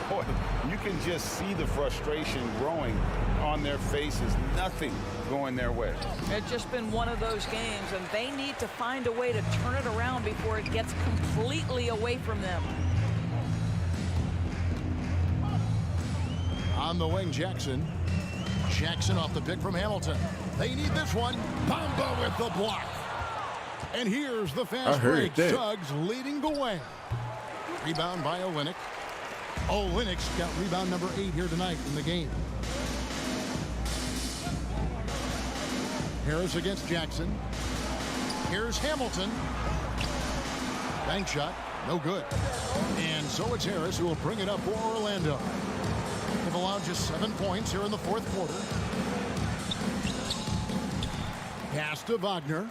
Boy, you can just see the frustration growing on their faces. Nothing going their way. It's just been one of those games, and they need to find a way to turn it around before it gets completely away from them. On the wing, Jackson. Jackson off the pick from Hamilton. They need this one. Bamba with the block. And here's the fast break. Suggs leading the way. Rebound by Olynyk. Olynyk's got rebound number 8 here tonight in the game. Harris against Jackson. Here's Hamilton. Bank shot, no good. And so it's Harris who will bring it up for Orlando. They've allowed just 7 points here in the fourth quarter. Pass to Wagner.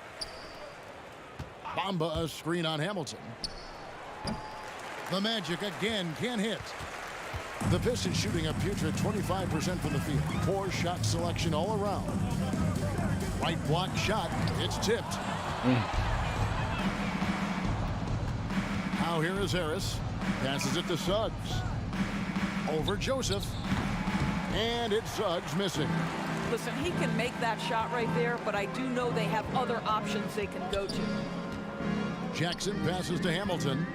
Bamba a screen on Hamilton. The Magic again can't hit. The Pistons shooting a putrid 25% from the field. Poor shot selection all around. Right block shot. It's tipped. Now here is Harris. Passes it to Suggs. Over Joseph. And it's Suggs missing. Listen, he can make that shot right there, but I do know they have other options they can go to. Jackson passes to Hamilton.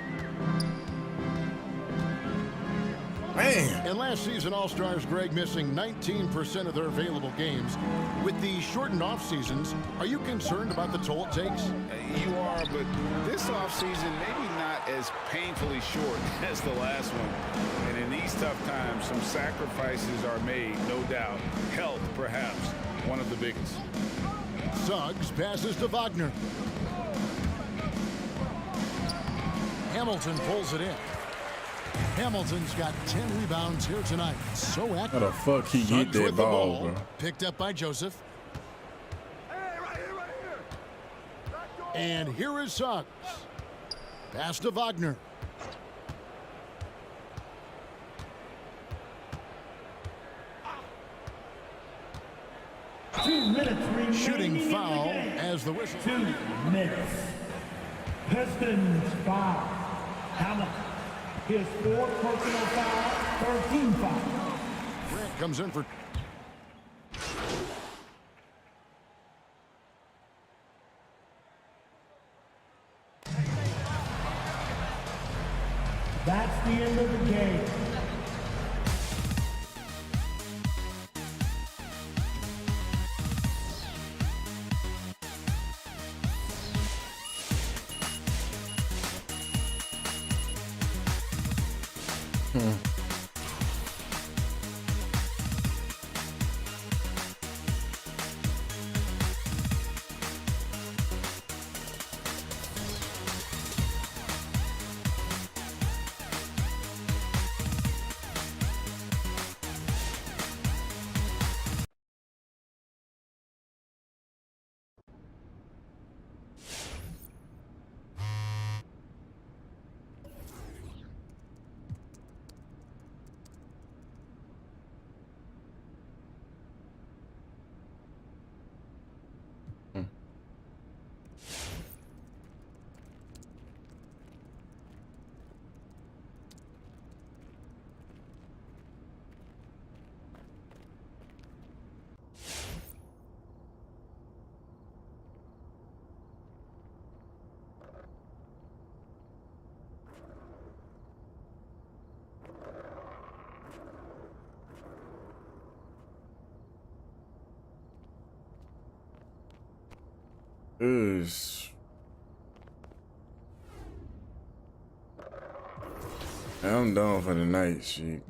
Man. And last season, All-Stars Greg missing 19% of their available games. With the shortened off seasons, are you concerned about the toll it takes? You are, but this offseason maybe not as painfully short as the last one. And in these tough times, some sacrifices are made, no doubt. Health, perhaps, one of the biggest. Suggs passes to Wagner. Hamilton pulls it in. Hamilton's got 10 rebounds here tonight. So active. How the fuck he Suggs get that with the ball, bro? Picked up by Joseph. And here is Suggs. Pass to Wagner. Shooting foul as the whistle. 2 minutes. Pistons foul. Hamilton. His 4th personal foul, 13 foul. Grant comes in for. That's the end of the game. I'm done for the night, shit.